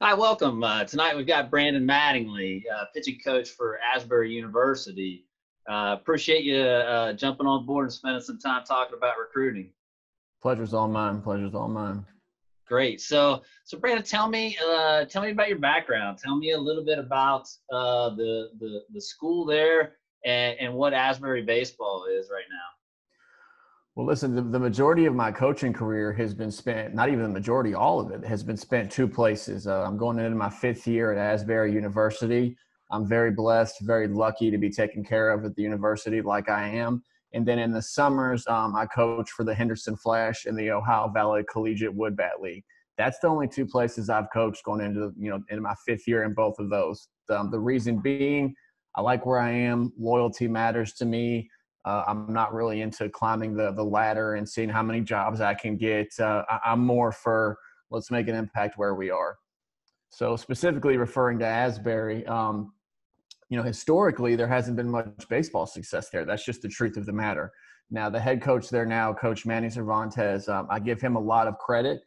Hi, welcome. Tonight we've got Brandon Mattingly, pitching coach for Asbury University. Appreciate you jumping on board and spending some time talking about recruiting. Pleasure's all mine. Pleasure's all mine. Great. So Brandon, tell me about your background. Tell me a little bit about the school there and what Asbury baseball is right now. Well, listen, the majority of my coaching career has been spent, not even the majority, all of it has been spent two places. I'm going into my fifth year at Asbury University. I'm very blessed, very lucky to be taken care of at the university like I am. And then in the summers, I coach for the Henderson Flash and the Ohio Valley Collegiate Wood Bat League. That's the only two places I've coached going into, into my fifth year in both of those. The reason being, I like where I am. Loyalty matters to me. I'm not really into climbing the ladder and seeing how many jobs I can get. I'm more for let's make an impact where we are. So specifically referring to Asbury, historically there hasn't been much baseball success there. That's just the truth of the matter. Now the head coach there now, Coach Mattingly, I give him a lot of credit.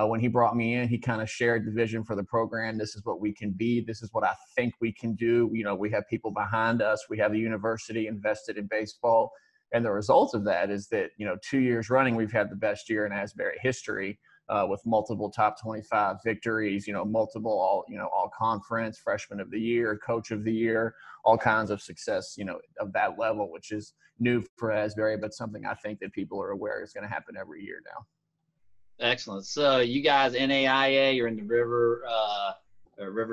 When he brought me in, he kind of shared the vision for the program. This is what we can be. This is what I think we can do. We have people behind us. We have the university invested in baseball. And the result of that is that, 2 years running, we've had the best year in Asbury history with multiple top 25 victories, multiple all conference, freshman of the year, coach of the year, all kinds of success, of that level, which is new for Asbury, but something I think that people are aware is going to happen every year now. Excellent. So you guys, NAIA, you're in the River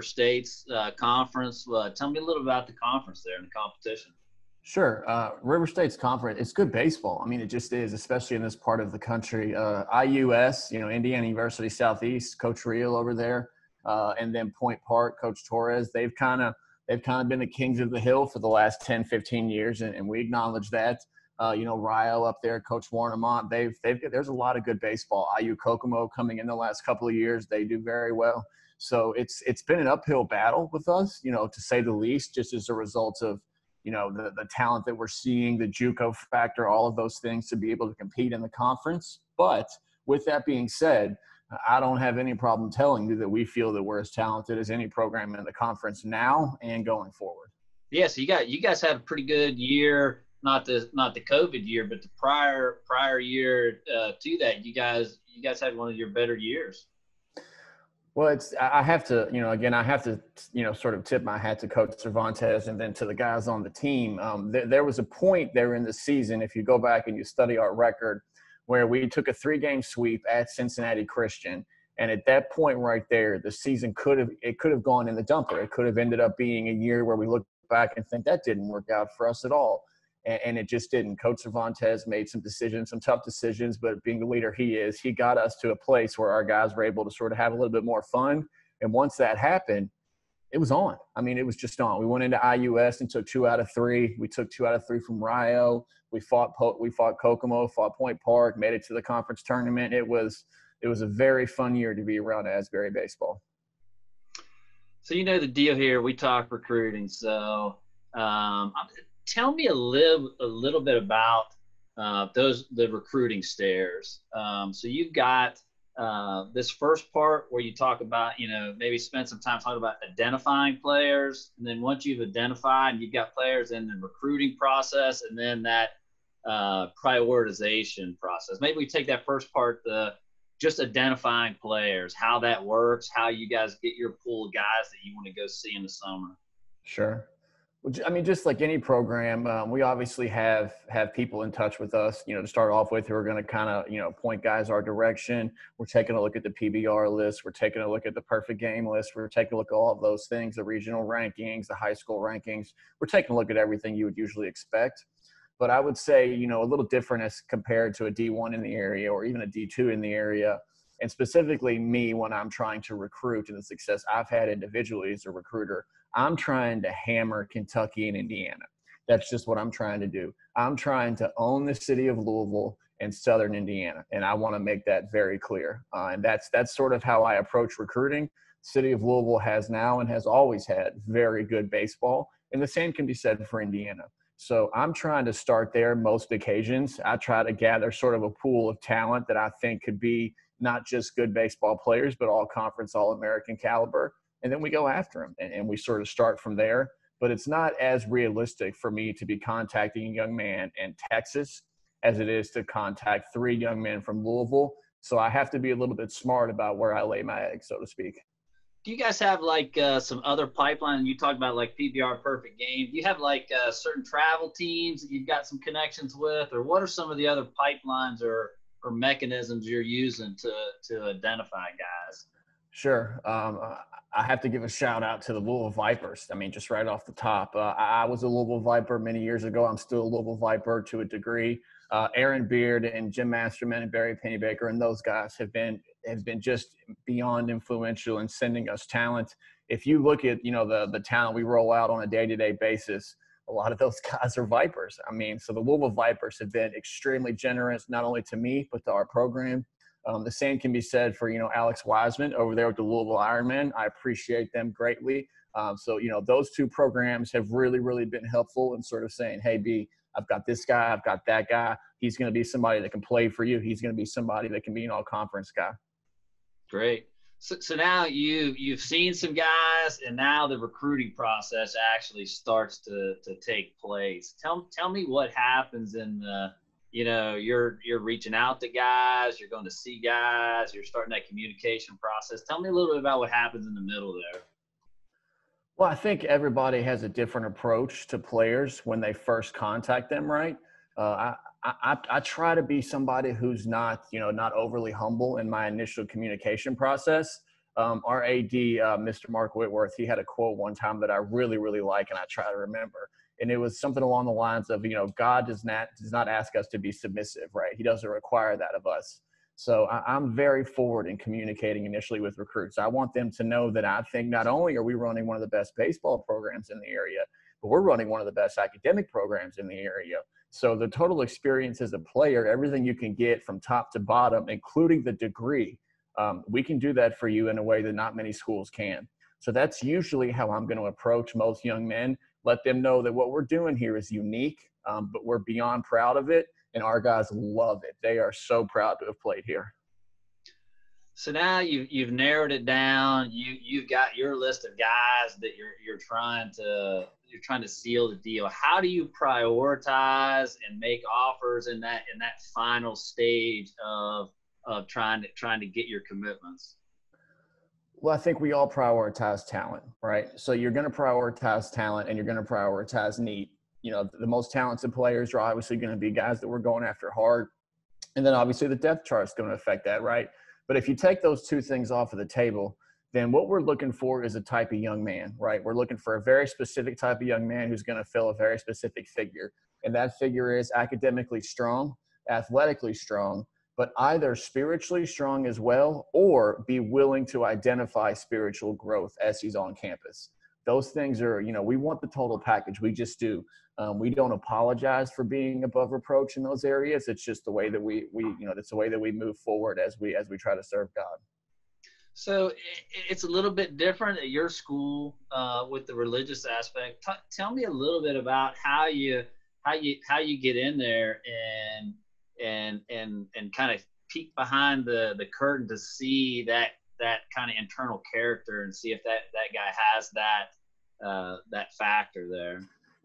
States Conference. Tell me a little about the conference there and the competition. Sure. River State's conference, it's good baseball. I mean, it just is, especially in this part of the country. IUS, Indiana University Southeast, Coach Real over there, and then Point Park, Coach Torres. They've kind of been the kings of the hill for the last 10, 15 years, and we acknowledge that. Rio up there, Coach Warnemont, there's a lot of good baseball. IU Kokomo coming in the last couple of years, they do very well. So it's been an uphill battle with us, to say the least, just as a result of, the talent that we're seeing, the JUCO factor, all of those things to be able to compete in the conference. But with that being said, I don't have any problem telling you that we feel that we're as talented as any program in the conference now and going forward. Yeah, so you guys had a pretty good year. Not the COVID year, but the prior year to that, you guys had one of your better years. Well, I have to, sort of tip my hat to Coach Cervantes and then to the guys on the team. There was a point there in the season, if you go back and you study our record, where we took a 3-game sweep at Cincinnati Christian. And at that point right there, the season could have gone in the dumper. It could have ended up being a year where we look back and think that didn't work out for us at all. And it just didn't. Coach Cervantes made some tough decisions, but being the leader he is, he got us to a place where our guys were able to sort of have a little bit more fun. And once that happened, it was on. I mean, it was just on. We went into IUS and took 2 out of 3. We took 2 out of 3 from Rio. We fought Kokomo, fought Point Park, made it to the conference tournament. It was a very fun year to be around Asbury baseball. So the deal here. We talk recruiting. So tell me a little bit about the recruiting stairs. So you've got this first part where you talk about, maybe spend some time talking about identifying players. And then once you've identified and you've got players in the recruiting process and then that prioritization process. Maybe we take that first part, just identifying players, how that works, how you guys get your pool of guys that you want to go see in the summer. Sure. Well, I mean, just like any program, we obviously have people in touch with us, to start off with, who are going to kind of, point guys our direction. We're taking a look at the PBR list. We're taking a look at the perfect game list. We're taking a look at all of those things, the regional rankings, the high school rankings. We're taking a look at everything you would usually expect. But I would say, a little different as compared to a D1 in the area or even a D2 in the area. And specifically me, when I'm trying to recruit, and the success I've had individually as a recruiter, I'm trying to hammer Kentucky and Indiana. That's just what I'm trying to do. I'm trying to own the city of Louisville and Southern Indiana, and I want to make that very clear. And that's sort of how I approach recruiting. City of Louisville has now and has always had very good baseball, and the same can be said for Indiana. So I'm trying to start there most occasions. I try to gather sort of a pool of talent that I think could be, not just good baseball players, but all conference, all American caliber. And then we go after them and we sort of start from there. But it's not as realistic for me to be contacting a young man in Texas as it is to contact 3 young men from Louisville. So I have to be a little bit smart about where I lay my eggs, so to speak. Do you guys have like some other pipeline? You talked about like PBR Perfect Game. Do you have like certain travel teams that you've got some connections with, or what are some of the other pipelines or mechanisms you're using to identify guys? Sure. I have to give a shout out to the Louisville Vipers. I mean, just right off the top, I was a Louisville Viper many years ago. I'm still a Louisville Viper to a degree. Aaron Beard and Jim Masterman and Barry Pennybaker and those guys have been just beyond influential in sending us talent. If you look at, the talent we roll out on a day-to-day basis, a lot of those guys are Vipers. I mean, so the Louisville Vipers have been extremely generous, not only to me, but to our program. The same can be said for, Alex Wiseman over there with the Louisville Ironmen. I appreciate them greatly. So, those 2 programs have really, really been helpful in sort of saying, hey, B, I've got this guy, I've got that guy. He's going to be somebody that can play for you. He's going to be somebody that can be an all-conference guy. Great. So now you've seen some guys, and now the recruiting process actually starts to take place. Tell me what happens in the, you're reaching out to guys, you're going to see guys, you're starting that communication process. Tell me a little bit about what happens in the middle there. Well, I think everybody has a different approach to players when they first contact them, right? I try to be somebody who's not overly humble in my initial communication process. Our AD, Mr. Mark Whitworth, he had a quote one time that I really, really like, and I try to remember. And it was something along the lines of, God does not ask us to be submissive, right? He doesn't require that of us. So I'm very forward in communicating initially with recruits. I want them to know that I think not only are we running one of the best baseball programs in the area, but we're running one of the best academic programs in the area. So the total experience as a player, everything you can get from top to bottom, including the degree, we can do that for you in a way that not many schools can. So that's usually how I'm going to approach most young men. Let them know that what we're doing here is unique, but we're beyond proud of it. And our guys love it. They are so proud to have played here. So now you've narrowed it down. You've got your list of guys that you're trying to seal the deal. How do you prioritize and make offers in that final stage of trying to get your commitments? Well, I think we all prioritize talent, right? So you're going to prioritize talent and you're going to prioritize need. The most talented players are obviously going to be guys that we're going after hard. And then obviously the depth chart is going to affect that, right? But if you take those 2 things off of the table, then what we're looking for is a type of young man, right? We're looking for a very specific type of young man who's going to fill a very specific figure. And that figure is academically strong, athletically strong, but either spiritually strong as well, or be willing to identify spiritual growth as he's on campus. Those things are, we want the total package. We just do. We don't apologize for being above reproach in those areas. It's just the way that we that's the way that we move forward as we try to serve God. So it's a little bit different at your school with the religious aspect. Tell me a little bit about how you get in there and kind of peek behind the curtain to see that kind of internal character and see if that guy has that factor there.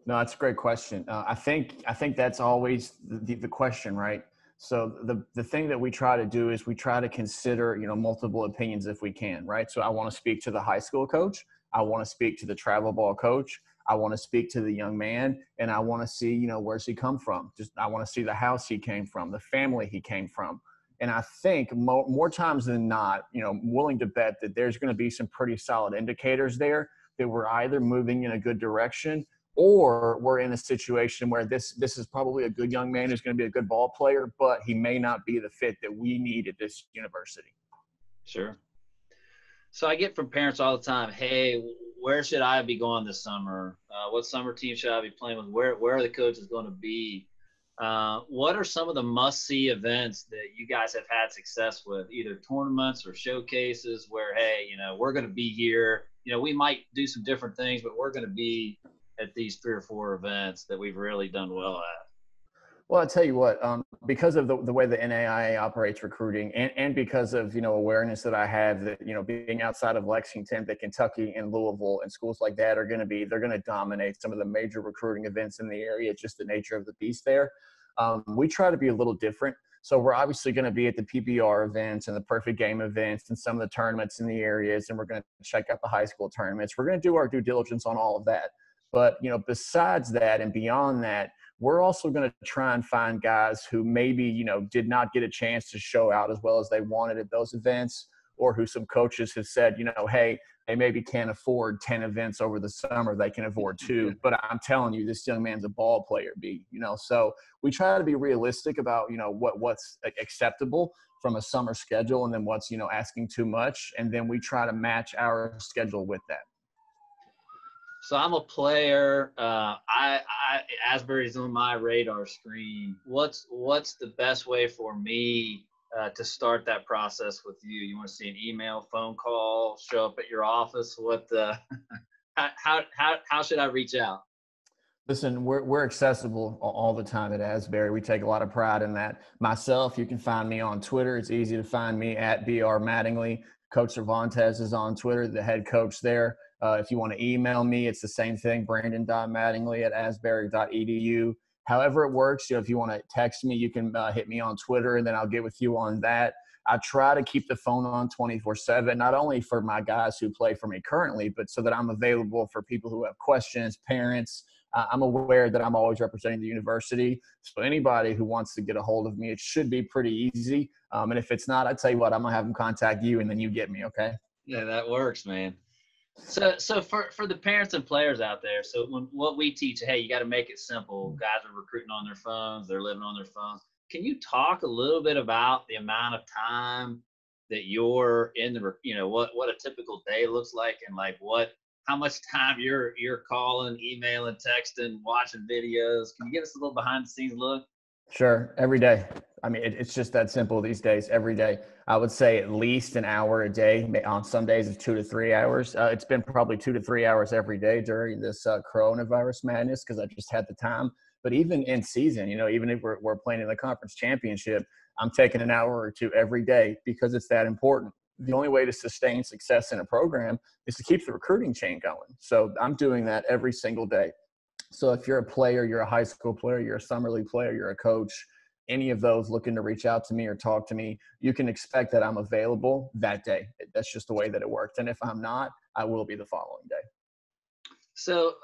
No, that's a great question. I think that's always the question, right? So the thing that we try to do is we try to consider, multiple opinions if we can, right? So I want to speak to the high school coach. I want to speak to the travel ball coach. I want to speak to the young man, and I want to see, where's he come from? I want to see the house he came from, the family he came from. And I think more times than not, willing to bet that there's going to be some pretty solid indicators there that we're either moving in a good direction or we're in a situation where this is probably a good young man who's going to be a good ball player, but he may not be the fit that we need at this university. Sure. So I get from parents all the time, hey, where should I be going this summer? What summer team should I be playing with? Where are the coaches going to be? What are some of the must-see events that you guys have had success with, either tournaments or showcases where, hey, we're going to be here. We might do some different things, but we're going to be at these 3 or 4 events that we've really done well at? Well, I'll tell you what, because of the way the NAIA operates recruiting and because of, awareness that I have that, being outside of Lexington, that Kentucky and Louisville and schools like that they're going to dominate some of the major recruiting events in the area. It's just the nature of the beast there. We try to be a little different. So we're obviously going to be at the PBR events and the perfect game events and some of the tournaments in the areas. And we're going to check out the high school tournaments. We're going to do our due diligence on all of that. But, besides that and beyond that, we're also going to try and find guys who maybe, did not get a chance to show out as well as they wanted at those events, or who some coaches have said, hey, they maybe can't afford 10 events over the summer. They can afford 2. But I'm telling you, this young man's a ball player, So we try to be realistic about, what's acceptable from a summer schedule, and then what's, asking too much. And then we try to match our schedule with that. So I'm a player. Asbury's on my radar screen. What's the best way for me to start that process with you? You want to see an email, phone call, show up at your office? How should I reach out? Listen, we're accessible all the time at Asbury. We take a lot of pride in that. Myself, you can find me on Twitter. It's easy to find me at BR Mattingly. Coach Cervantes is on Twitter, the head coach there. If you want to email me, it's the same thing, brandon.mattingly@asbury.edu. However it works, if you want to text me, you can hit me on Twitter, and then I'll get with you on that. I try to keep the phone on 24/7, not only for my guys who play for me currently, but so that I'm available for people who have questions, parents. I'm aware that I'm always representing the university. So anybody who wants to get a hold of me, it should be pretty easy. And if it's not, I tell you what, I'm going to have them contact you, and then you get me, okay? Yeah, that works, man. So for the parents and players out there, so what we teach, hey, you got to make it simple. Guys are recruiting on their phones. They're living on their phones. Can you talk a little bit about the amount of time that you're in what a typical day looks like, and how much time you're calling, emailing, texting, watching videos? Can you give us a little behind the scenes look? Sure. Every day. I mean, it's just that simple these days. Every day. I would say at least an hour a day. On some days, it's 2 to 3 hours. It's been probably 2 to 3 hours every day during this coronavirus madness, because I just had the time. But even in season, even if we're playing in the conference championship, I'm taking an hour or 2 every day, because it's that important. The only way to sustain success in a program is to keep the recruiting chain going. So I'm doing that every single day. So if you're a player, you're a high school player, you're a summer league player, you're a coach, any of those looking to reach out to me or talk to me, you can expect that I'm available that day. That's just the way that it works. And if I'm not, I will be the following day. So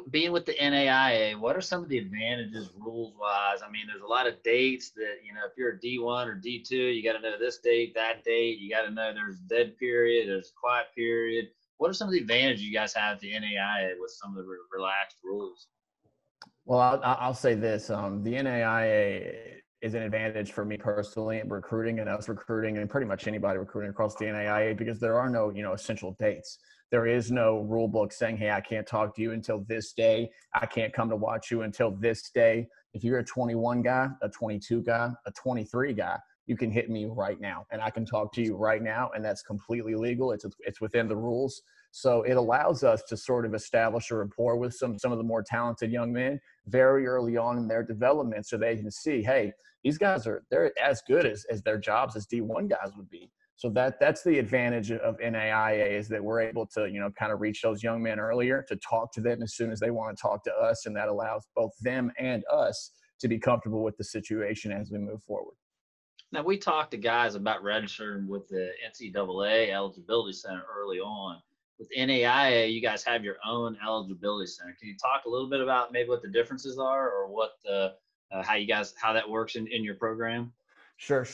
being with the NAIA, what are some of the advantages rules-wise? I mean, there's a lot of dates that, if you're a D1 or D2, you got to know this date, that date. You got to know there's dead period, there's quiet period. What are some of the advantages you guys have at the NAIA with some of the relaxed rules? Well, I'll say this. The NAIA is an advantage for me personally in recruiting, and us recruiting, and pretty much anybody recruiting across the NAIA, because there are no, essential dates. There is no rule book saying, hey, I can't talk to you until this day. I can't come to watch you until this day. If you're a 21 guy, a 22 guy, a 23 guy, you can hit me right now, and I can talk to you right now, and that's completely legal. It's within the rules. So it allows us to sort of establish a rapport with some of the more talented young men very early on in their development, so they can see, hey, these guys they're as good as their jobs as D1 guys would be. So that's the advantage of NAIA, is that we're able to, kind of reach those young men earlier, to talk to them as soon as they want to talk to us. And that allows both them and us to be comfortable with the situation as we move forward. Now, we talked to guys about registering with the NCAA Eligibility Center early on. With NAIA, you guys have your own eligibility center. Can you talk a little bit about maybe what the differences are, or what how that works in your program? Sure.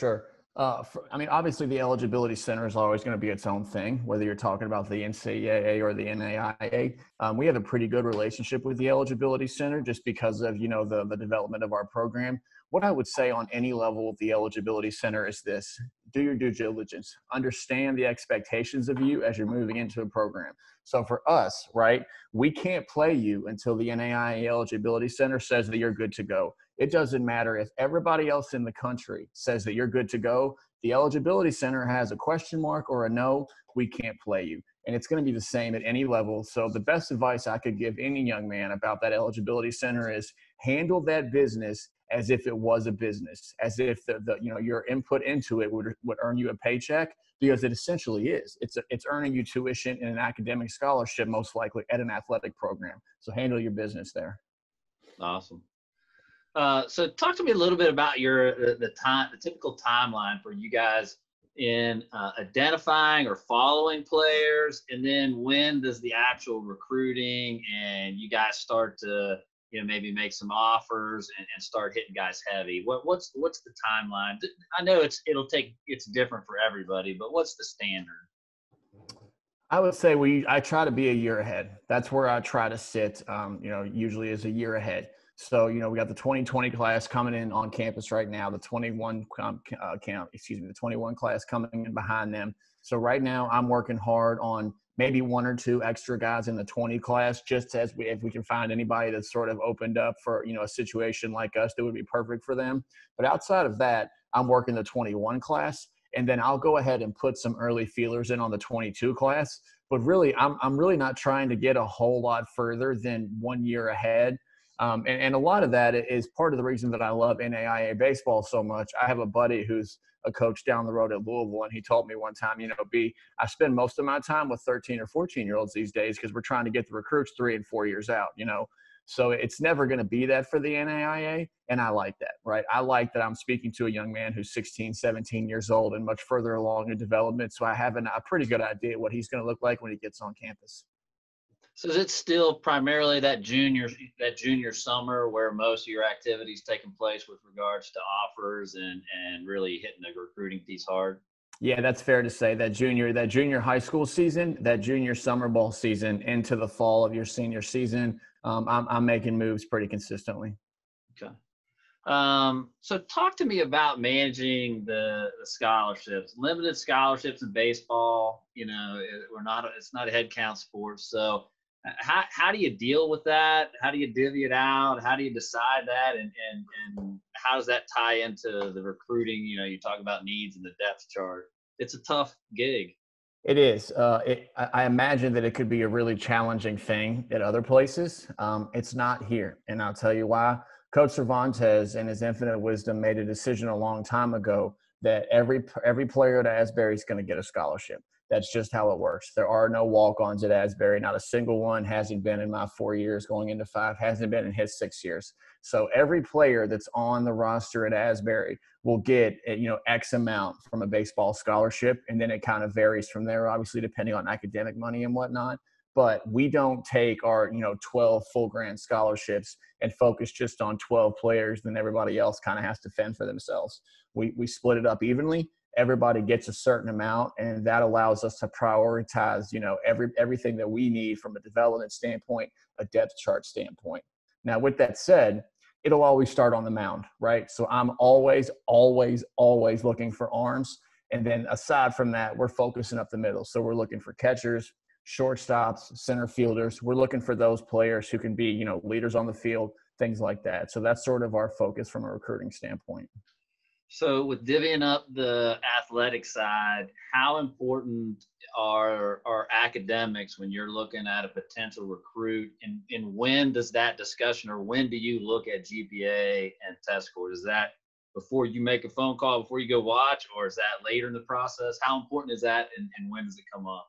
Obviously the eligibility center is always going to be its own thing, whether you're talking about the NCAA or the NAIA. We have a pretty good relationship with the eligibility center, just because of, the development of our program. What I would say on any level of the eligibility center is this: do your due diligence, understand the expectations of you as you're moving into a program. So for us, right, we can't play you until the NAIA eligibility center says that you're good to go. It doesn't matter if everybody else in the country says that you're good to go. The eligibility center has a question mark or a no, we can't play you. And it's going to be the same at any level. So the best advice I could give any young man about that eligibility center is handle that business as if it was a business, as if the your input into it would earn you a paycheck, because it essentially is. It's earning you tuition in an academic scholarship, most likely at an athletic program. So handle your business there. Awesome. So talk to me a little bit about the typical timeline for you guys in identifying or following players, and then when does the actual recruiting and you guys start to maybe make some offers and start hitting guys heavy? What's the timeline? I know it's different for everybody, but what's the standard? I would say I try to be a year ahead. That's where I try to sit. Usually is a year ahead. So, we got the 2020 class coming in on campus right now, the 21 class coming in behind them. So right now I'm working hard on maybe one or two extra guys in the 20 class, just if we can find anybody that's sort of opened up for, a situation like us that would be perfect for them. But outside of that, I'm working the 21 class, and then I'll go ahead and put some early feelers in on the 22 class. But really, I'm really not trying to get a whole lot further than 1 year ahead. And a lot of that is part of the reason that I love NAIA baseball so much. I have a buddy who's a coach down the road at Louisville, and he told me one time, I spend most of my time with 13 or 14-year-olds these days because we're trying to get the recruits 3 and 4 years out, So it's never going to be that for the NAIA, and I like that, right? I like that I'm speaking to a young man who's 16, 17 years old and much further along in development, so I have a pretty good idea what he's going to look like when he gets on campus. So is it still primarily that junior summer where most of your activities taking place with regards to offers and really hitting the recruiting piece hard? Yeah, that's fair to say. That junior high school season, that junior summer ball season into the fall of your senior season, I'm making moves pretty consistently. Okay. So talk to me about managing the scholarships, limited scholarships in baseball. It's not a head count sport. So how do you deal with that? How do you divvy it out? How do you decide that? And how does that tie into the recruiting? You talk about needs and the depth chart. It's a tough gig. It is. I imagine that it could be a really challenging thing at other places. It's not here. And I'll tell you why. Coach Cervantes, in his infinite wisdom, made a decision a long time ago that every player at Asbury is going to get a scholarship. That's just how it works. There are no walk-ons at Asbury. Not a single one. Hasn't been in my 4 years, going into 5. Hasn't been in his 6 years. So every player that's on the roster at Asbury will get, X amount from a baseball scholarship, and then it kind of varies from there, obviously, depending on academic money and whatnot. But we don't take our, 12 full grant scholarships and focus just on 12 players, then everybody else kind of has to fend for themselves. We split it up evenly. Everybody gets a certain amount, and that allows us to prioritize, everything that we need from a development standpoint, a depth chart standpoint. Now, with that said, it'll always start on the mound, right? So I'm always looking for arms. And then aside from that, we're focusing up the middle. So we're looking for catchers, shortstops, center fielders. We're looking for those players who can be, leaders on the field, things like that. So that's sort of our focus from a recruiting standpoint. So with divvying up the athletic side, how important are academics when you're looking at a potential recruit, and when does that discussion, or when do you look at GPA and test score? Is that before you make a phone call, before you go watch, or is that later in the process? How important is that, and when does it come up?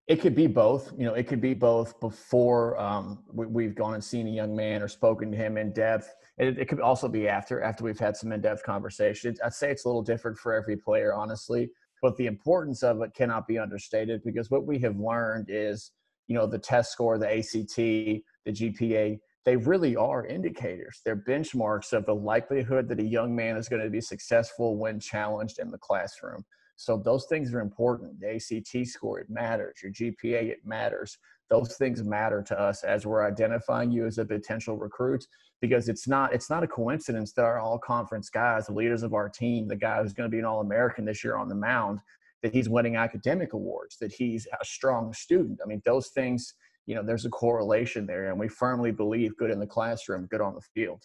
It could be both. It could be both before we've gone and seen a young man or spoken to him in depth. It could also be after we've had some in-depth conversations. I'd say it's a little different for every player, honestly, but the importance of it cannot be understated, because what we have learned is, the test score, the ACT, the GPA, they really are indicators. They're benchmarks of the likelihood that a young man is going to be successful when challenged in the classroom. So those things are important. The ACT score, it matters. Your GPA, it matters. Those things matter to us as we're identifying you as a potential recruit, because it's not a coincidence that our all-conference guys, the leaders of our team, the guy who's going to be an All-American this year on the mound, that he's winning academic awards, that he's a strong student. I mean, those things, there's a correlation there, and we firmly believe good in the classroom, good on the field.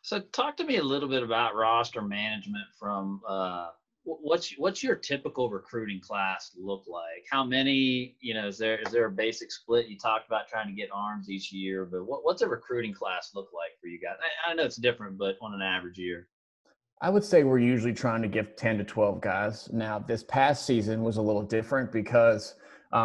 So talk to me a little bit about roster management from What's your typical recruiting class look like? How many, is there a basic split? You talked about trying to get arms each year, but what's a recruiting class look like for you guys? I know it's different, but on an average year. I would say we're usually trying to give 10 to 12 guys. Now, this past season was a little different because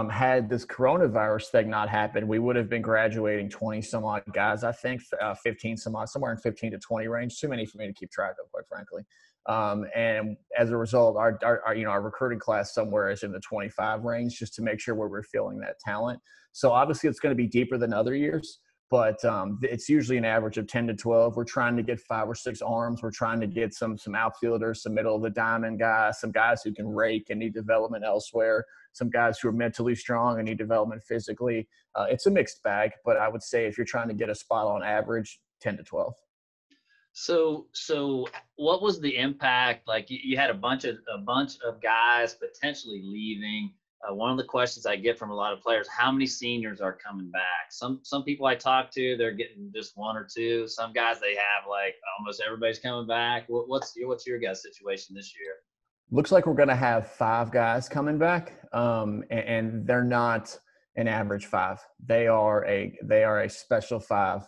had this coronavirus thing not happened, we would have been graduating 20 some odd guys, I think, 15 some odd, somewhere in 15 to 20 range. Too many for me to keep track of, quite frankly. And as a result, our recruiting class somewhere is in the 25 range, just to make sure we're refilling that talent. So obviously it's going to be deeper than other years, but it's usually an average of 10 to 12. We're trying to get 5 or 6 arms. We're trying to get some outfielders, some middle of the diamond guys, some guys who can rake and need development elsewhere, some guys who are mentally strong and need development physically. It's a mixed bag, but I would say if you're trying to get a spot on average, 10 to 12. So what was the impact? Like you had a bunch of guys potentially leaving. One of the questions I get from a lot of players: how many seniors are coming back? Some people I talk to, they're getting just 1 or 2. Some guys, they have like almost everybody's coming back. What's your guys' situation this year? Looks like we're going to have 5 guys coming back, and they're not an average 5. They are a special 5.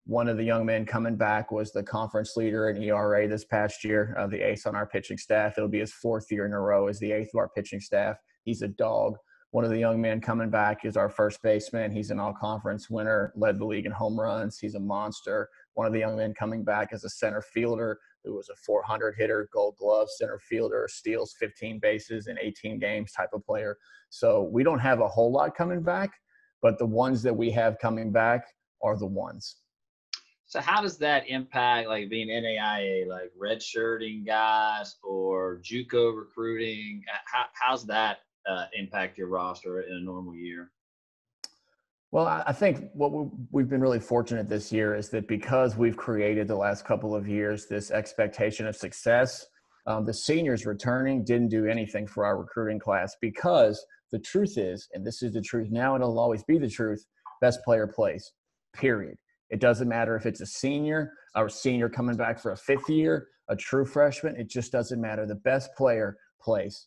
One of the young men coming back was the conference leader in ERA this past year, the ace on our pitching staff. It'll be his 4th year in a row as the 8th of our pitching staff. He's a dog. One of the young men coming back is our first baseman. He's an all-conference winner, led the league in home runs. He's a monster. One of the young men coming back is a center fielder who was a 400 hitter, gold glove center fielder, steals 15 bases in 18 games type of player. So we don't have a whole lot coming back, but the ones that we have coming back are the ones. So how does that impact, like being NAIA, like redshirting guys or JUCO recruiting? How's that impact your roster in a normal year? Well, I think what we've been really fortunate this year is that because we've created the last couple of years this expectation of success, the seniors returning didn't do anything for our recruiting class, because the truth is, and this is the truth now and it'll always be the truth, best player plays, period. It doesn't matter if it's a senior or a senior coming back for a 5th year, a true freshman. It just doesn't matter. The best player plays.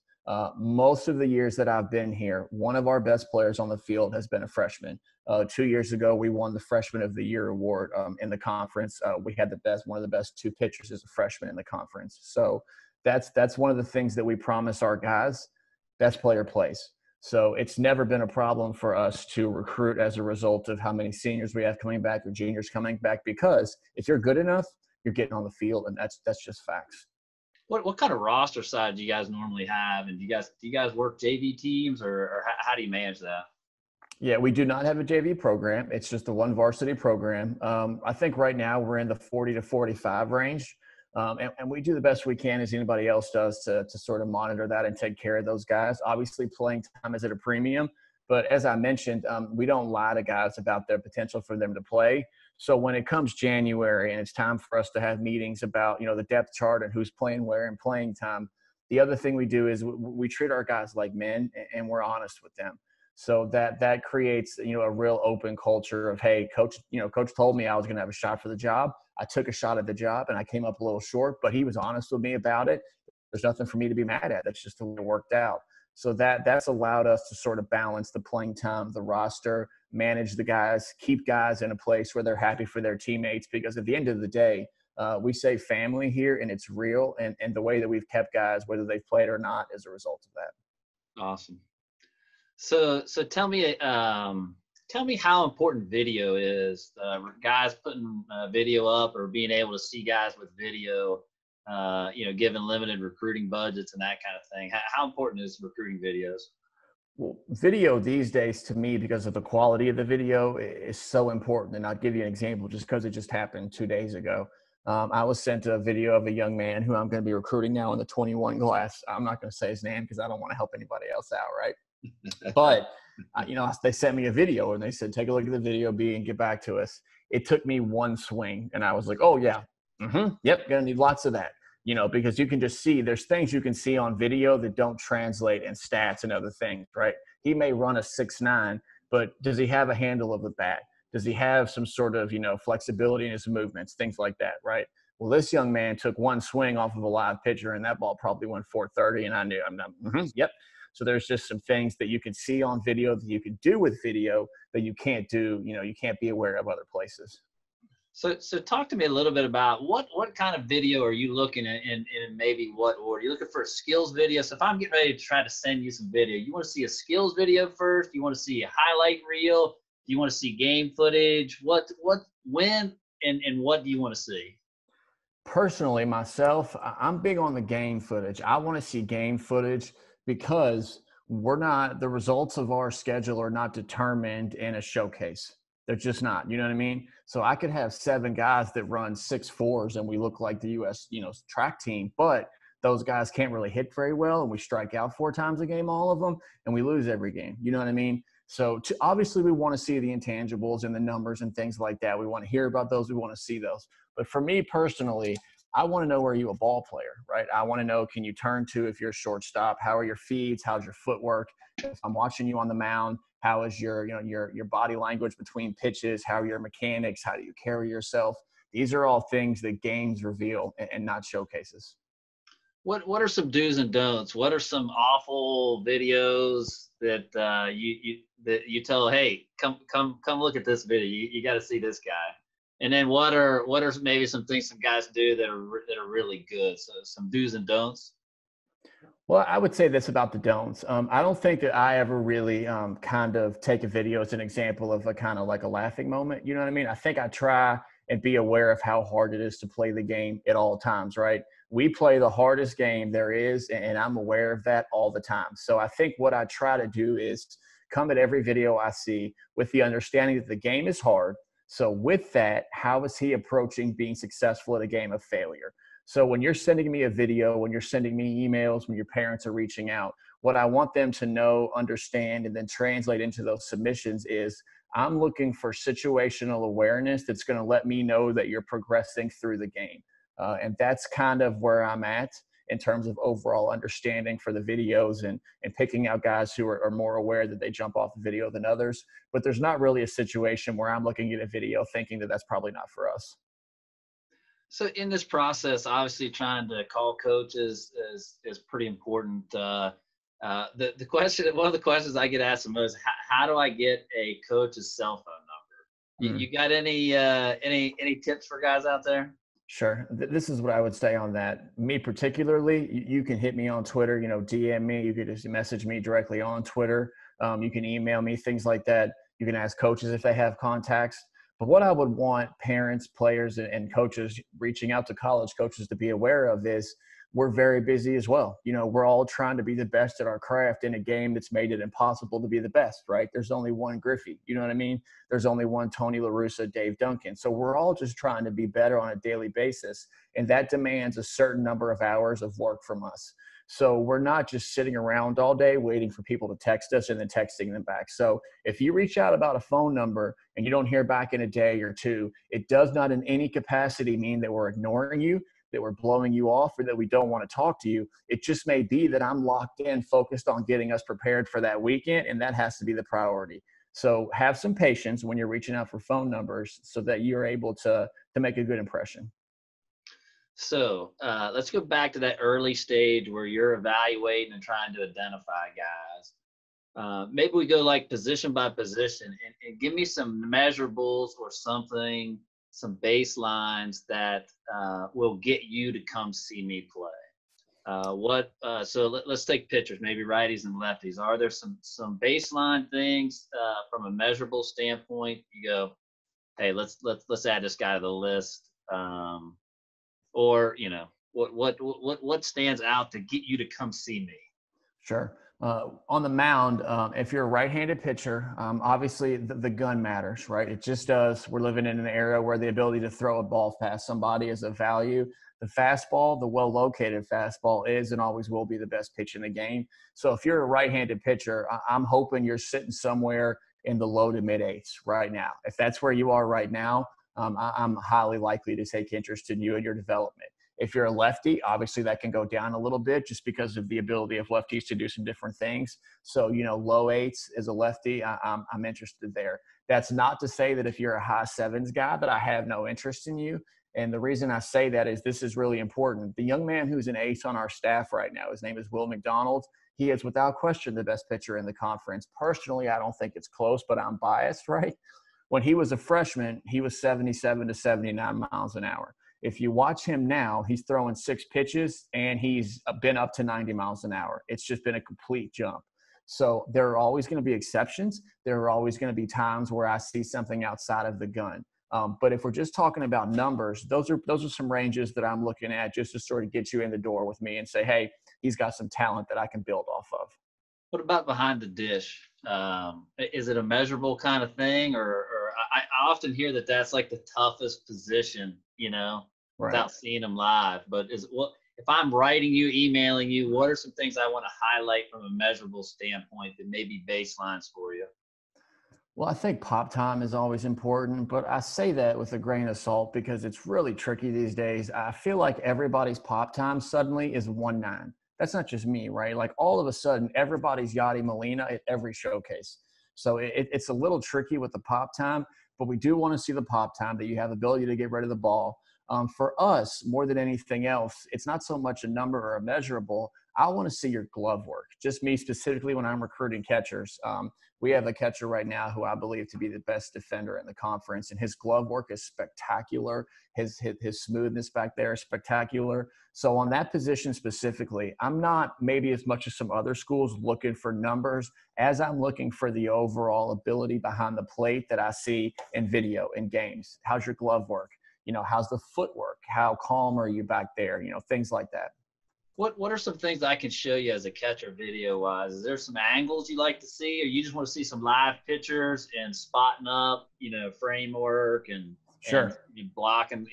Most of the years that I've been here, one of our best players on the field has been a freshman. 2 years ago, we won the Freshman of the Year award in the conference. We had one of the best 2 pitchers as a freshman in the conference. So that's one of the things that we promise our guys. Best player plays. So it's never been a problem for us to recruit as a result of how many seniors we have coming back or juniors coming back, because if you're good enough, you're getting on the field, and that's just facts. What kind of roster size do you guys normally have, and do you guys work JV teams, or how do you manage that? Yeah, we do not have a JV program. It's just a 1 varsity program. I think right now we're in the 40 to 45 range. And we do the best we can, as anybody else does, to sort of monitor that and take care of those guys. Obviously, playing time is at a premium. But as I mentioned, we don't lie to guys about their potential for them to play. So when it comes January and it's time for us to have meetings about, the depth chart and who's playing where and playing time, the other thing we do is we treat our guys like men, and we're honest with them. So that creates, a real open culture of, hey, coach told me I was going to have a shot for the job. I took a shot at the job and I came up a little short, but he was honest with me about it. There's nothing for me to be mad at. That's just the way it worked out. So that's allowed us to sort of balance the playing time, the roster, manage the guys, keep guys in a place where they're happy for their teammates, because at the end of the day, we say family here, and it's real. And the way that we've kept guys, whether they've played or not, is a result of that. Awesome. So tell me how important video is. Guys putting video up, or being able to see guys with video, given limited recruiting budgets and that kind of thing. How important is recruiting videos? Well, video these days, to me, because of the quality of the video, is so important. And I'll give you an example just because it just happened 2 days ago. I was sent a video of a young man who I'm going to be recruiting now in the 21 class. I'm not going to say his name because I don't want to help anybody else out, right? But, they sent me a video and they said, take a look at the video, B, and get back to us. It took me 1 swing, and I was like, oh, yeah, yep, going to need lots of that. Because you can just see, there's things you can see on video that don't translate in stats and other things, right? He may run a 6'9", but does he have a handle of the bat? Does he have some sort of, flexibility in his movements, things like that, right? Well, this young man took one swing off of a live pitcher, and that ball probably went 430, and I knew, yep. So there's just some things that you can see on video that you can do with video that you can't do, you can't be aware of other places. So talk to me a little bit about what kind of video are you looking at, in maybe what order? You're looking for a skills video. So if I'm getting ready to try to send you some video, you want to see a skills video first? You want to see a highlight reel? Do you want to see game footage? When, and what do you want to see? Personally, myself, I'm big on the game footage. I want to see game footage because the results of our schedule are not determined in a showcase. They're just not, you know what I mean? So I could have 7 guys that run 6.4s and we look like the U.S., track team, but those guys can't really hit very well and we strike out 4 times a game, all of them, and we lose every game. You know what I mean? So obviously we want to see the intangibles and the numbers and things like that. We want to hear about those. We want to see those. But for me personally, I want to know, are you a ball player, right? I want to know, can you turn to if you're a shortstop? How are your feeds? How's your footwork? If I'm watching you on the mound, how is your body language between pitches? How are your mechanics? How do you carry yourself? These are all things that games reveal and not showcases. What are some do's and don'ts? What are some awful videos that you tell, hey, come look at this video. You got to see this guy. And then what are maybe some things some guys do that are really good? So some do's and don'ts. Well, I would say this about the don'ts. I don't think that I ever really kind of take a video as an example of a kind of like a laughing moment. You know what I mean? I think I try and be aware of how hard it is to play the game at all times, right? We play the hardest game there is, and I'm aware of that all the time. So I think what I try to do is come at every video I see with the understanding that the game is hard. So with that, how is he approaching being successful at a game of failure? So when you're sending me a video, when you're sending me emails, when your parents are reaching out, what I want them to know, understand, and then translate into those submissions is I'm looking for situational awareness that's going to let me know that you're progressing through the game. And that's kind of where I'm at in terms of overall understanding for the videos and picking out guys who are more aware that they jump off the video than others. But there's not really a situation where I'm looking at a video thinking that that's probably not for us. So in this process, obviously trying to call coaches is pretty important. The question, one of the questions I get asked the most, how do I get a coach's cell phone number? You got any tips for guys out there? Sure. This is what I would say on that. Me particularly, you can hit me on Twitter, DM me. You could just message me directly on Twitter. You can email me, things like that. You can ask coaches if they have contacts. But what I would want parents, players, and coaches reaching out to college coaches to be aware of is we're very busy as well. We're all trying to be the best at our craft in a game that's made it impossible to be the best, right? There's only one Griffey. You know what I mean? There's only one Tony La Russa, Dave Duncan. So we're all just trying to be better on a daily basis. And that demands a certain number of hours of work from us. So we're not just sitting around all day waiting for people to text us and then texting them back. So if you reach out about a phone number and you don't hear back in a day or two, it does not in any capacity mean that we're ignoring you, that we're blowing you off, or that we don't want to talk to you. It just may be that I'm locked in, focused on getting us prepared for that weekend, and that has to be the priority. So have some patience when you're reaching out for phone numbers so that you're able to make a good impression. So let's go back to that early stage where you're evaluating and trying to identify guys. Maybe we go like position by position and give me some measurables or something, some baselines that will get you to come see me play. So let's take pitchers, maybe righties and lefties. Are there some baseline things from a measurable standpoint? You go, hey, let's add this guy to the list. Or what stands out to get you to come see me? Sure. On the mound, if you're a right-handed pitcher, obviously the gun matters, right? It just does. We're living in an era where the ability to throw a ball past somebody is a value. The fastball, the well-located fastball, is and always will be the best pitch in the game. So if you're a right-handed pitcher, I'm hoping you're sitting somewhere in the low to mid-eights right now. If that's where you are right now, I'm highly likely to take interest in you and your development. If you're a lefty, obviously that can go down a little bit just because of the ability of lefties to do some different things. So, low eights as a lefty, I'm interested there. That's not to say that if you're a high sevens guy that I have no interest in you. And the reason I say that is this is really important. The young man who's an ace on our staff right now, his name is McDonald. He is without question the best pitcher in the conference. Personally, I don't think it's close, but I'm biased, right? When he was a freshman, he was 77 to 79 miles an hour. If you watch him now, he's throwing 6 pitches and he's been up to 90 miles an hour. It's just been a complete jump. So there are always going to be exceptions. There are always going to be times where I see something outside of the gun. But if we're just talking about numbers, those are some ranges that I'm looking at just to sort of get you in the door with me and say, hey, he's got some talent that I can build off of. What about behind the dish? Is it a measurable kind of thing, or I often hear that that's like the toughest position, without seeing them live. But if I'm writing you, emailing you, what are some things I want to highlight from a measurable standpoint that may be baselines for you? Well, I think pop time is always important, but I say that with a grain of salt because it's really tricky these days. I feel like everybody's pop time suddenly is 1.9. That's not just me, right? Like all of a sudden, everybody's Yadi Molina at every showcase. So it's a little tricky with the pop time, but we do want to see the pop time that you have the ability to get rid of the ball. For us, more than anything else, it's not so much a number or a measurable. I want to see your glove work. Just me specifically when I'm recruiting catchers. We have a catcher right now who I believe to be the best defender in the conference, and his glove work is spectacular. His smoothness back there is spectacular. So on that position specifically, I'm not maybe as much as some other schools looking for numbers as I'm looking for the overall ability behind the plate that I see in video in games. How's your glove work? How's the footwork? How calm are you back there? Things like that. What are some things I can show you as a catcher video wise? Is there some angles you like to see, or you just want to see some live pictures and spotting up, framework and sure, and you blocking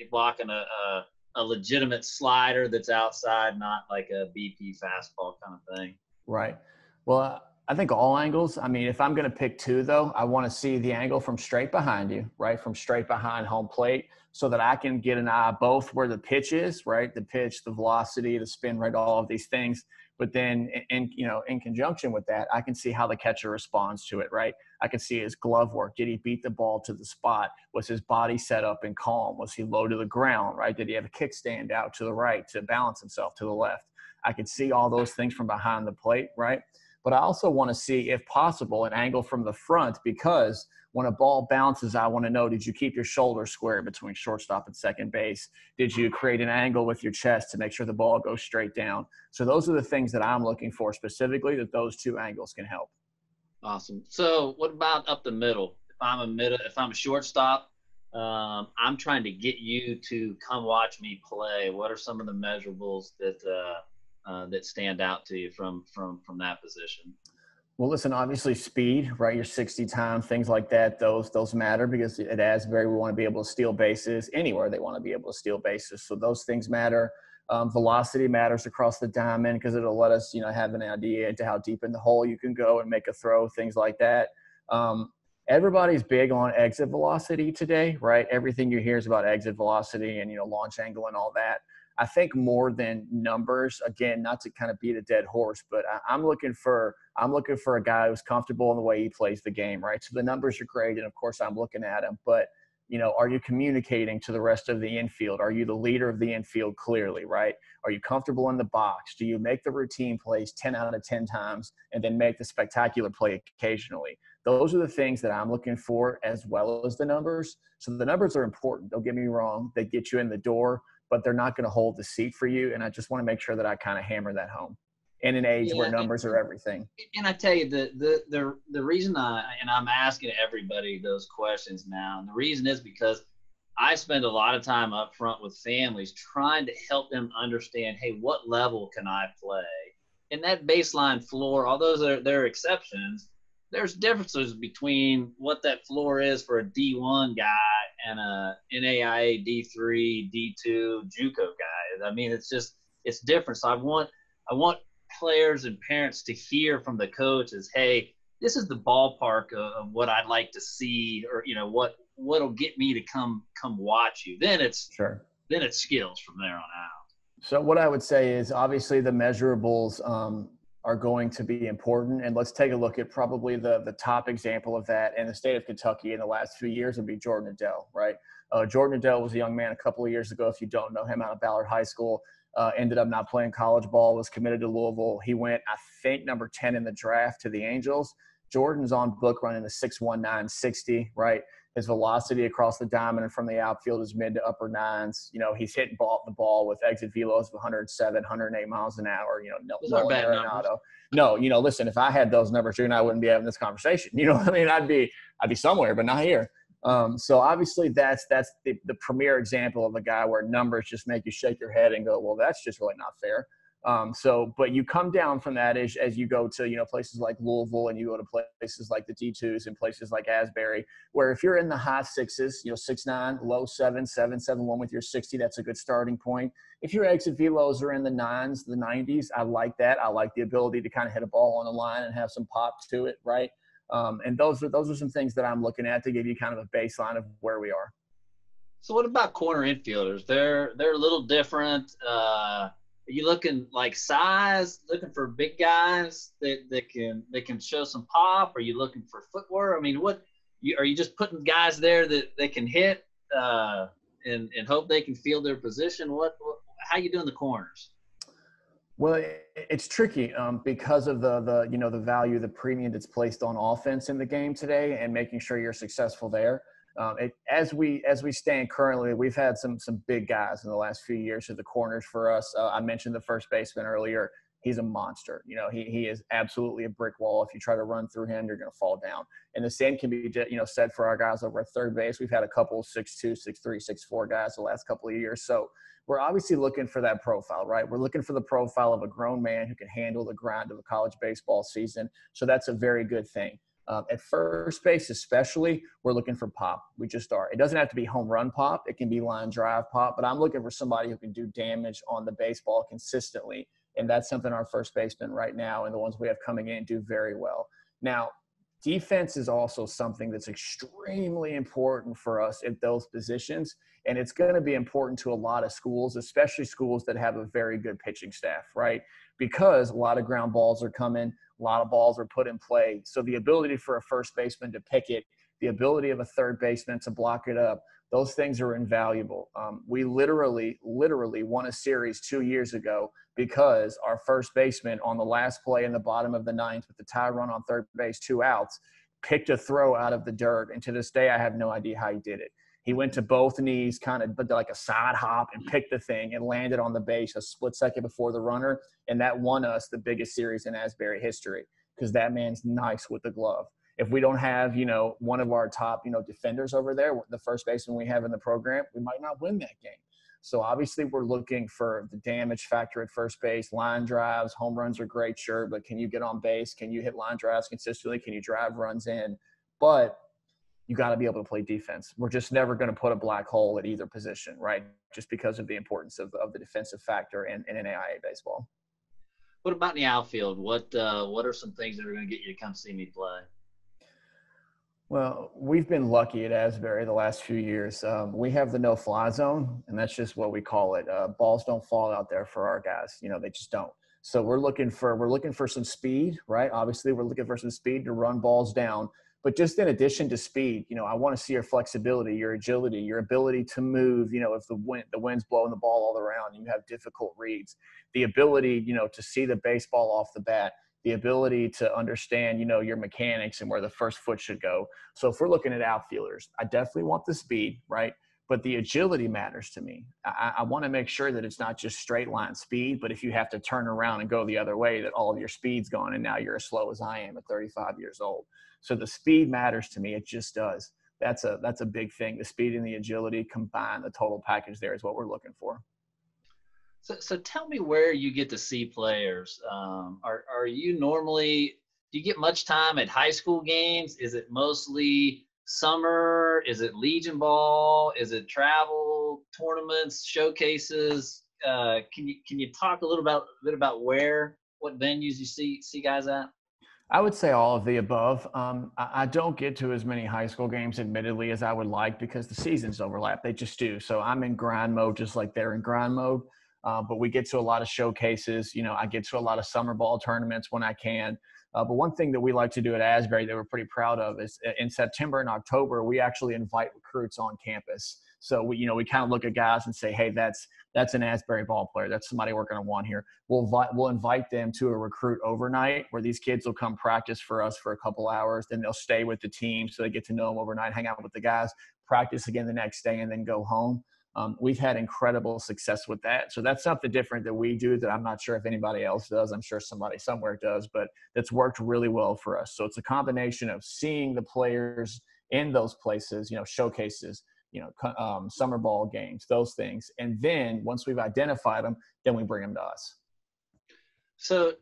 a legitimate slider that's outside, not like a BP fastball kind of thing? Right. Well, I think all angles. I mean, if I'm going to pick 2 though, I want to see the angle from straight behind you, right? From straight behind home plate, so that I can get an eye both where the pitch is, right? The pitch, the velocity, the spin rate, all of these things. But then in conjunction with that, I can see how the catcher responds to it, right? I can see his glove work. Did he beat the ball to the spot? Was his body set up and calm? Was he low to the ground, right? Did he have a kickstand out to the right to balance himself to the left? I can see all those things from behind the plate, right? But I also want to see, if possible, an angle from the front, because when a ball bounces, I want to know, did you keep your shoulder square between shortstop and second base? Did you create an angle with your chest to make sure the ball goes straight down? So those are the things that I'm looking for specifically, that those 2 angles can help. Awesome. So what about up the middle? If I'm a shortstop, I'm trying to get you to come watch me play. What are some of the measurables that stand out to you from that position? Well, listen, obviously speed, right? Your 60 time, things like that, those matter, because at Asbury, we want to be able to steal bases anywhere. They want to be able to steal bases. So those things matter. Velocity matters across the diamond because it'll let us, have an idea into how deep in the hole you can go and make a throw, things like that. Everybody's big on exit velocity today, right? Everything you hear is about exit velocity and, launch angle and all that. I think more than numbers, again, not to kind of beat a dead horse, but I'm looking for a guy who's comfortable in the way he plays the game, right? So the numbers are great, and of course I'm looking at him, but are you communicating to the rest of the infield? Are you the leader of the infield clearly, right? Are you comfortable in the box? Do you make the routine plays 10 out of 10 times and then make the spectacular play occasionally? Those are the things that I'm looking for, as well as the numbers. So the numbers are important. Don't get me wrong. They get you in the door, but they're not going to hold the seat for you. And I just want to make sure that I kind of hammer that home in an age where numbers are everything. And I tell you, the reason I'm asking everybody those questions now, and the reason is because I spend a lot of time up front with families trying to help them understand, hey, what level can I play? And that baseline floor, although there are exceptions, there's differences between what that floor is for a D1 guy and a NAIA D3, D2 JUCO guy. I mean, it's different. So I want players and parents to hear from the coaches, hey, this is the ballpark of what I'd like to see, or what'll get me to come watch you. Then it's skills from there on out. So what I would say is obviously the measurables are going to be important. And let's take a look at probably the top example of that in the state of Kentucky in the last few years would be Jordan Adele, right? Jordan Adele was a young man a couple of years ago, if you don't know him, out of Ballard High School, ended up not playing college ball, was committed to Louisville. He went, I think, number 10 in the draft to the Angels. Jordan's on book running the 6'19", 60, right? His velocity across the diamond and from the outfield is mid to upper nines. You know, he's hitting the ball with exit velos of 107, 108 miles an hour. You know, Those aren't bad numbers. No, you know, listen, if I had those numbers, you and I wouldn't be having this conversation. You know what I mean? I'd be somewhere, but not here. So obviously that's the premier example of a guy where numbers just make you shake your head and go, well, that's just really not fair. But you come down from that as you go to, you know, places like Louisville and you go to places like the D2s and places like Asbury, where if you're in the high sixes, you know, 6'9", low 7'1" with your 60, that's a good starting point. If your exit velos are in the nines, the 90s, I like that. I like the ability to kind of hit a ball on the line and have some pop to it, right? And those are some things that I'm looking at to give you kind of a baseline of where we are. So what about corner infielders? They're a little different. Are you looking like size, looking for big guys that can show some pop? Are you looking for footwork? I mean, are you just putting guys there that they can hit and hope they can field their position? How you doing the corners? Well, it's tricky because of the value, the premium that's placed on offense in the game today, and making sure you're successful there. As we stand currently, we've had some big guys in the last few years at the corners for us. I mentioned the first baseman earlier. He's a monster. You know, he is absolutely a brick wall. If you try to run through him, you're going to fall down. And the same can be, you know, said for our guys over at third base. We've had a couple 6'2", 6'3", 6'4" guys the last couple of years. So we're obviously looking for that profile, right? We're looking for the profile of a grown man who can handle the grind of a college baseball season. So that's a very good thing. At first base especially, we're looking for pop. We just are. It doesn't have to be home run pop. It can be line drive pop. But I'm looking for somebody who can do damage on the baseball consistently. And that's something our first baseman right now and the ones we have coming in do very well. Now, defense is also something that's extremely important for us at those positions. And it's going to be important to a lot of schools, especially schools that have a very good pitching staff, right? Because a lot of ground balls are coming, a lot of balls are put in play. So the ability for a first baseman to pick it, the ability of a third baseman to block it up, those things are invaluable. We literally won a series 2 years ago because our first baseman on the last play in the bottom of the ninth with the tie run on third base, 2 outs, picked a throw out of the dirt. And to this day, I have no idea how he did it. He went to both knees, kind of like a side hop, and picked the thing and landed on the base a split second before the runner. And that won us the biggest series in Asbury history because that man's nice with the glove. If we don't have, you know, one of our top, you know, defenders over there, the first baseman we have in the program, we might not win that game. So obviously we're looking for the damage factor at first base, line drives, home runs are great, sure, but can you get on base? Can you hit line drives consistently? Can you drive runs in? But you got to be able to play defense. We're just never going to put a black hole at either position, right? Just because of the importance of the defensive factor in NAIA baseball. What about in the outfield? What are some things that are going to get you to come see me play? Well, we've been lucky at Asbury the last few years. We have the no-fly zone, and that's just what we call it. Balls don't fall out there for our guys. You know, they just don't. So we're looking for some speed, right? Obviously, we're looking for some speed to run balls down. But just in addition to speed, you know, I want to see your flexibility, your agility, your ability to move, you know, if the wind's blowing the ball all around and you have difficult reads, the ability, you know, to see the baseball off the bat, the ability to understand, you know, your mechanics and where the first foot should go. So if we're looking at outfielders, I definitely want the speed, right? But the agility matters to me. I want to make sure that it's not just straight line speed, but if you have to turn around and go the other way, that all of your speed's gone and now you're as slow as I am at 35 years old. So the speed matters to me. It just does. That's a big thing. The speed and the agility combined, the total package there is what we're looking for. So tell me where you get to see players. Are you normally – do you get much time at high school games? Is it mostly summer? Is it Legion Ball? Is it travel, tournaments, showcases? Can you talk a little bit about what venues you see guys at? I would say all of the above. I don't get to as many high school games, admittedly, as I would like because the seasons overlap. They just do. So I'm in grind mode just like they're in grind mode. But we get to a lot of showcases. I get to a lot of summer ball tournaments when I can. But one thing that we like to do at Asbury that we're pretty proud of is in September and October, we actually invite recruits on campus. So we kind of look at guys and say, hey, that's an Asbury ball player. That's somebody we're going to want here. We'll invite them to a recruit overnight where these kids will come practice for us for a couple hours. Then they'll stay with the team so they get to know them overnight, hang out with the guys, practice again the next day, and then go home. We've had incredible success with that. So that's something different that we do that I'm not sure if anybody else does. I'm sure somebody somewhere does, but that's worked really well for us. So it's a combination of seeing the players in those places, showcases, summer ball games, those things. And then once we've identified them, then we bring them to us. So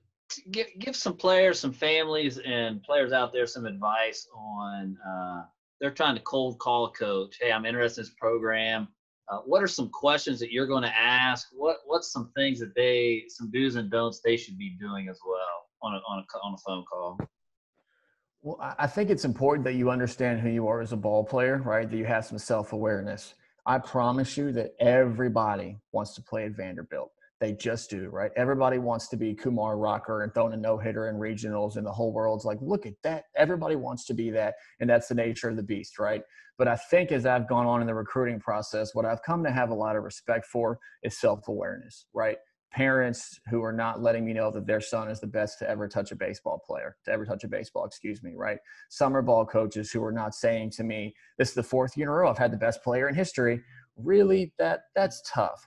give some players, some families and players out there some advice on they're trying to cold call a coach. Hey, I'm interested in this program. What are some questions that you're going to ask? What's some things that some do's and don'ts they should be doing as well on a phone call? Well, I think it's important that you understand who you are as a ball player, right? That you have some self-awareness. I promise you that everybody wants to play at Vanderbilt. They just do, right? Everybody wants to be Kumar Rocker and throwing a no-hitter in regionals, and the whole world's like, look at that. Everybody wants to be that, and that's the nature of the beast, right? But I think as I've gone on in the recruiting process, what I've come to have a lot of respect for is self-awareness, right? Parents who are not letting me know that their son is the best to ever touch a baseball, right? Summer ball coaches who are not saying to me, this is the fourth year in a row I've had the best player in history. Really, that's tough,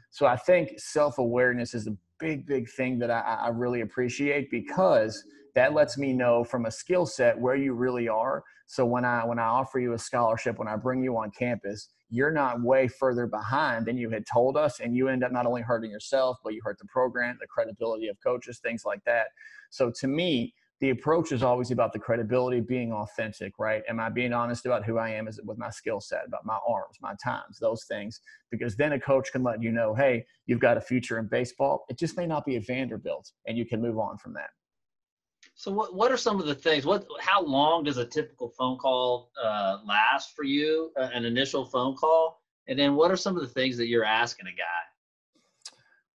So I think self-awareness is a big thing that I really appreciate, because that lets me know from a skill set where you really are. So when I offer you a scholarship, when I bring you on campus, you're not way further behind than you had told us, and you end up not only hurting yourself, but you hurt the program, the credibility of coaches, things like that. So to me, the approach is always about the credibility, being authentic, right? Am I being honest about who I am with my skill set, about my arms, my times, those things? Because then a coach can let you know, hey, you've got a future in baseball. It just may not be at Vanderbilt, and you can move on from that. So what are some of the things? How long does a typical phone call last for you? An initial phone call, and then what are some of the things that you're asking a guy?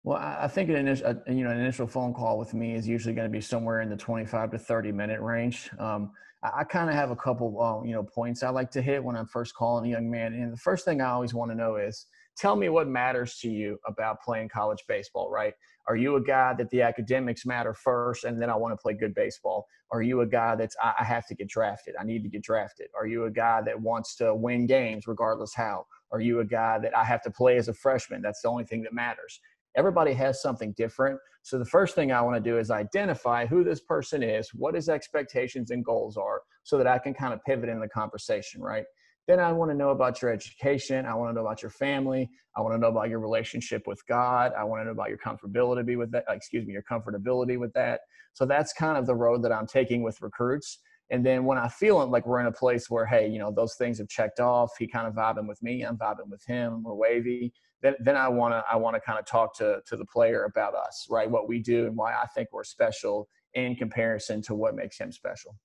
Well, I think an initial phone call with me is usually going to be somewhere in the 25 to 30 minute range. I kind of have a couple, points I like to hit when I'm first calling a young man. And the first thing I always want to know is, tell me what matters to you about playing college baseball, right? Are you a guy that the academics matter first, and then I want to play good baseball? Are you a guy that's, I have to get drafted, I need to get drafted? Are you a guy that wants to win games regardless how? Are you a guy that I have to play as a freshman? That's the only thing that matters. Everybody has something different. So the first thing I want to do is identify who this person is, what his expectations and goals are, so that I can kind of pivot in the conversation, right? Then I want to know about your education. I want to know about your family. I want to know about your relationship with God. I want to know about your comfortability with that. Your comfortability with that. So that's kind of the road that I'm taking with recruits. And then when I feel like we're in a place where, hey, those things have checked off, he kind of vibing with me, I'm vibing with him, we're wavy. Then I want to kind of talk to the player about us, right? What we do and why I think we're special in comparison to what makes him special.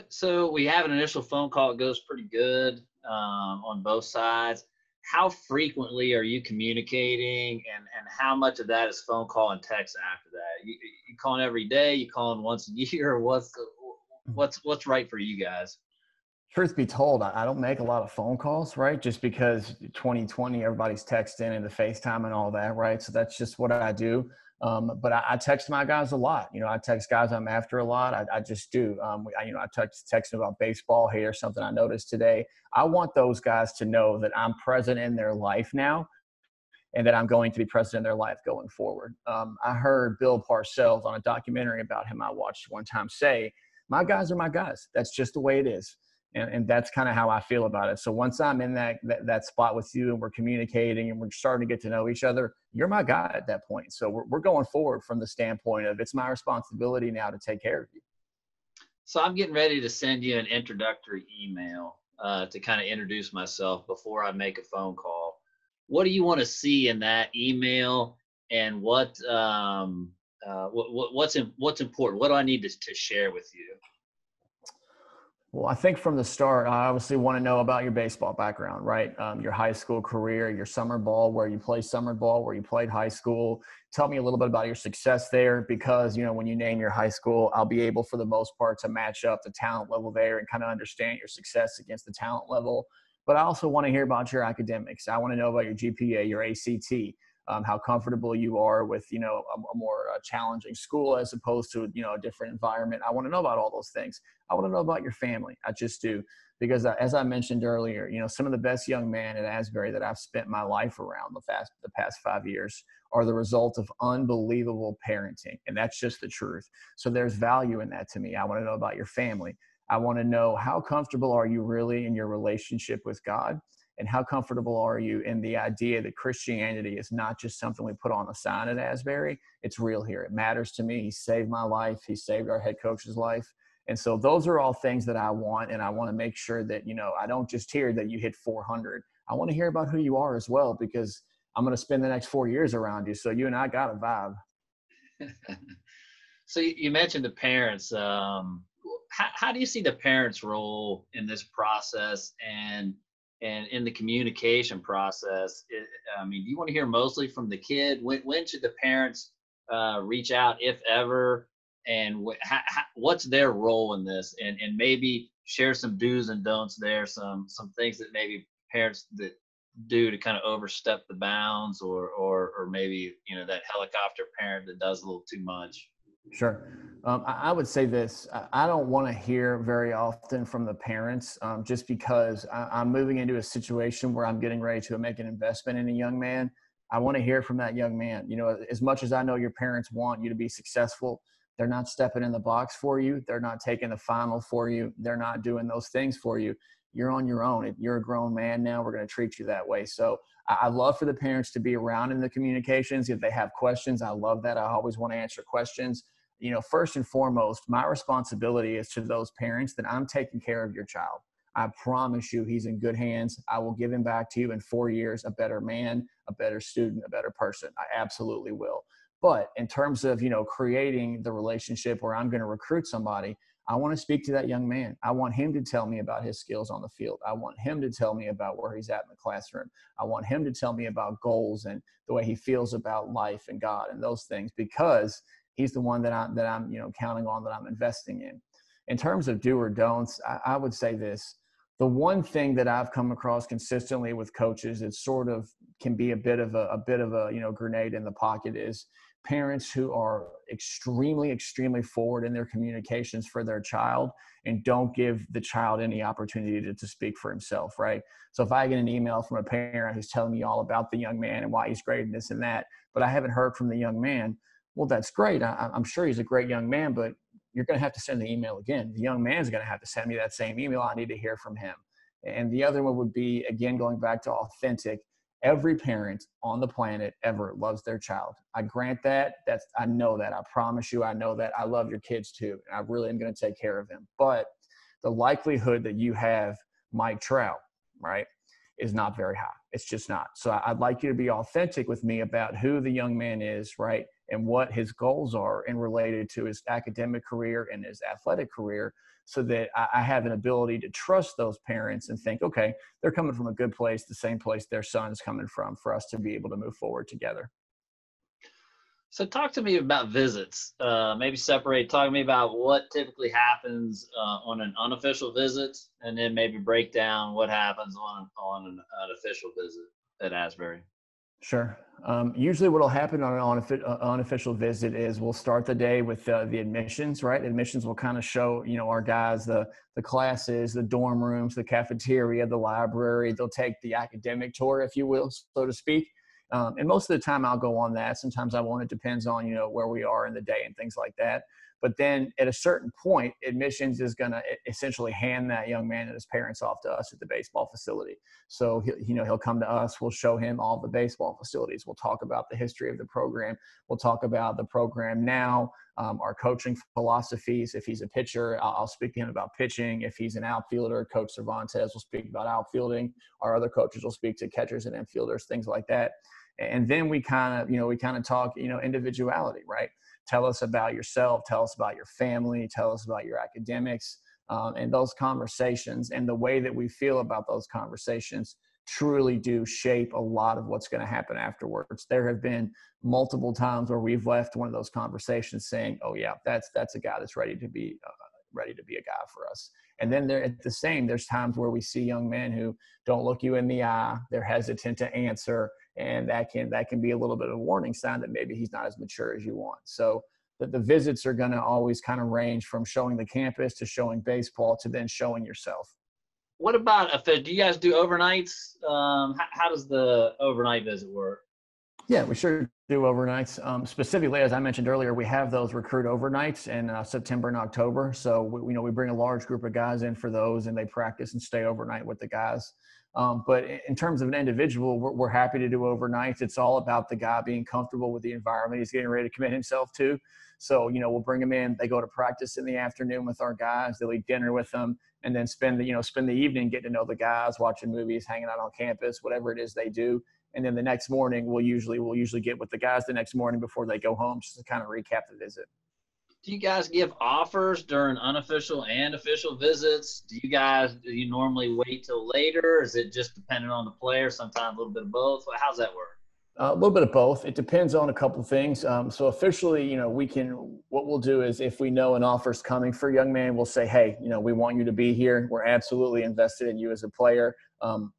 So we have an initial phone call. It goes pretty good on both sides. How frequently are you communicating, and how much of that is phone call and text after that? You calling every day? You calling once a year? What's right for you guys? Truth be told, I don't make a lot of phone calls, right? Just because 2020, everybody's texting and the FaceTime and all that, right? So that's just what I do. But I text my guys a lot. I text guys I'm after a lot. I just do. I text them about baseball. Hey, here's something I noticed today. I want those guys to know that I'm present in their life now, and that I'm going to be present in their life going forward. I heard Bill Parcells on a documentary about him I watched one time say, my guys are my guys. That's just the way it is. And that's kind of how I feel about it. So once I'm in that spot with you and we're communicating and we're starting to get to know each other, you're my guy at that point. So we're going forward from the standpoint of it's my responsibility now to take care of you. So I'm getting ready to send you an introductory email to kind of introduce myself before I make a phone call. What do you want to see in that email, and what's important? What do I need to share with you? Well, I think from the start, I obviously want to know about your baseball background, right? Your high school career, your summer ball, where you played summer ball, where you played high school. Tell me a little bit about your success there, because, when you name your high school, I'll be able for the most part to match up the talent level there and kind of understand your success against the talent level. But I also want to hear about your academics. I want to know about your GPA, your ACT, how comfortable you are with, a more challenging school as opposed to, a different environment. I want to know about all those things. I want to know about your family. I just do. Because as I mentioned earlier, some of the best young men at Asbury that I've spent my life around the past 5 years are the result of unbelievable parenting. And that's just the truth. So there's value in that to me. I want to know about your family. I want to know, how comfortable are you really in your relationship with God? And how comfortable are you in the idea that Christianity is not just something we put on a sign at Asbury? It's real here. It matters to me. He saved my life. He saved our head coach's life. And so those are all things that I want. And I want to make sure that, I don't just hear that you hit 400. I want to hear about who you are as well, because I'm going to spend the next 4 years around you. So you and I got a vibe. So you mentioned the parents. How do you see the parents' role in this process and in the communication process? I mean, do you want to hear mostly from the kid? When should the parents reach out, if ever? And what's their role in this? And maybe share some do's and don'ts there, some things that maybe parents that do to kind of overstep the bounds, or maybe, that helicopter parent that does a little too much. Sure. I would say this. I don't want to hear very often from the parents, just because I'm moving into a situation where I'm getting ready to make an investment in a young man. I want to hear from that young man. As much as I know your parents want you to be successful, they're not stepping in the box for you. They're not taking the final for you. They're not doing those things for you. You're on your own. You're a grown man now. We're going to treat you that way. So I love for the parents to be around in the communications. If they have questions, I love that. I always want to answer questions. First and foremost, my responsibility is to those parents that I'm taking care of your child. I promise you he's in good hands. I will give him back to you in 4 years, a better man, a better student, a better person. I absolutely will. But in terms of, creating the relationship where I'm going to recruit somebody, I want to speak to that young man. I want him to tell me about his skills on the field. I want him to tell me about where he's at in the classroom. I want him to tell me about goals and the way he feels about life and God and those things, because he's the one that I'm counting on, that I'm investing in. In terms of do or don'ts, I would say this. The one thing that I've come across consistently with coaches, it sort of can be a bit of a grenade in the pocket, is parents who are extremely, extremely forward in their communications for their child and don't give the child any opportunity to speak for himself, right? So if I get an email from a parent who's telling me all about the young man and why he's great and this and that, but I haven't heard from the young man, well, that's great. I'm sure he's a great young man, but you're going to have to send the email again. The young man's going to have to send me that same email. I need to hear from him. And the other one would be, again, going back to authentic. Every parent on the planet ever loves their child. I grant that. I know that. I promise you, I know that. I love your kids too. And I really am going to take care of them. But the likelihood that you have Mike Trout, right, is not very high. It's just not. So I'd like you to be authentic with me about who the young man is, right, and what his goals are and related to his academic career and his athletic career, so that I have an ability to trust those parents and think, okay, they're coming from a good place, the same place their son is coming from, for us to be able to move forward together. So talk to me about visits. Maybe talk to me about what typically happens on an unofficial visit, and then maybe break down what happens on an official visit at Asbury. Sure. Usually what will happen on an unofficial visit is we'll start the day with the admissions, right? Admissions will kind of show, our guys, the classes, the dorm rooms, the cafeteria, the library. They'll take the academic tour, if you will, so to speak. And most of the time I'll go on that. Sometimes I won't. It depends on, where we are in the day and things like that. But then at a certain point, admissions is going to essentially hand that young man and his parents off to us at the baseball facility. So, he'll come to us. We'll show him all the baseball facilities. We'll talk about the history of the program. We'll talk about the program now, our coaching philosophies. If he's a pitcher, I'll speak to him about pitching. If he's an outfielder, Coach Cervantes will speak about outfielding. Our other coaches will speak to catchers and infielders, things like that. And then we kind of talk, individuality, right? Tell us about yourself. Tell us about your family. Tell us about your academics. And those conversations and the way that we feel about those conversations truly do shape a lot of what's going to happen afterwards. There have been multiple times where we've left one of those conversations saying, "Oh yeah, that's a guy that's ready to be a guy for us." And then there's times where we see young men who don't look you in the eye, they're hesitant to answer, and that can be a little bit of a warning sign that maybe he's not as mature as you want. So the visits are going to always kind of range from showing the campus to showing baseball to then showing yourself. What about do you guys do overnights? How does the overnight visit work? Yeah, we sure do overnights. Specifically, as I mentioned earlier, we have those recruit overnights in September and October. So we bring a large group of guys in for those, and they practice and stay overnight with the guys. But in terms of an individual, we're happy to do overnights. It's all about the guy being comfortable with the environment he's getting ready to commit himself to. So, we'll bring them in. They go to practice in the afternoon with our guys. They'll eat dinner with them, and then spend the evening getting to know the guys, watching movies, hanging out on campus, whatever it is they do. And then the next morning, we'll usually get with the guys the next morning before they go home, just to kind of recap the visit. Do you guys give offers during unofficial and official visits? Do you normally wait till later? Is it just dependent on the player? Sometimes a little bit of both. How's that work? A little bit of both. It depends on a couple of things. So officially, what we'll do is if we know an offer's coming for a young man, we'll say, hey, we want you to be here. We're absolutely invested in you as a player.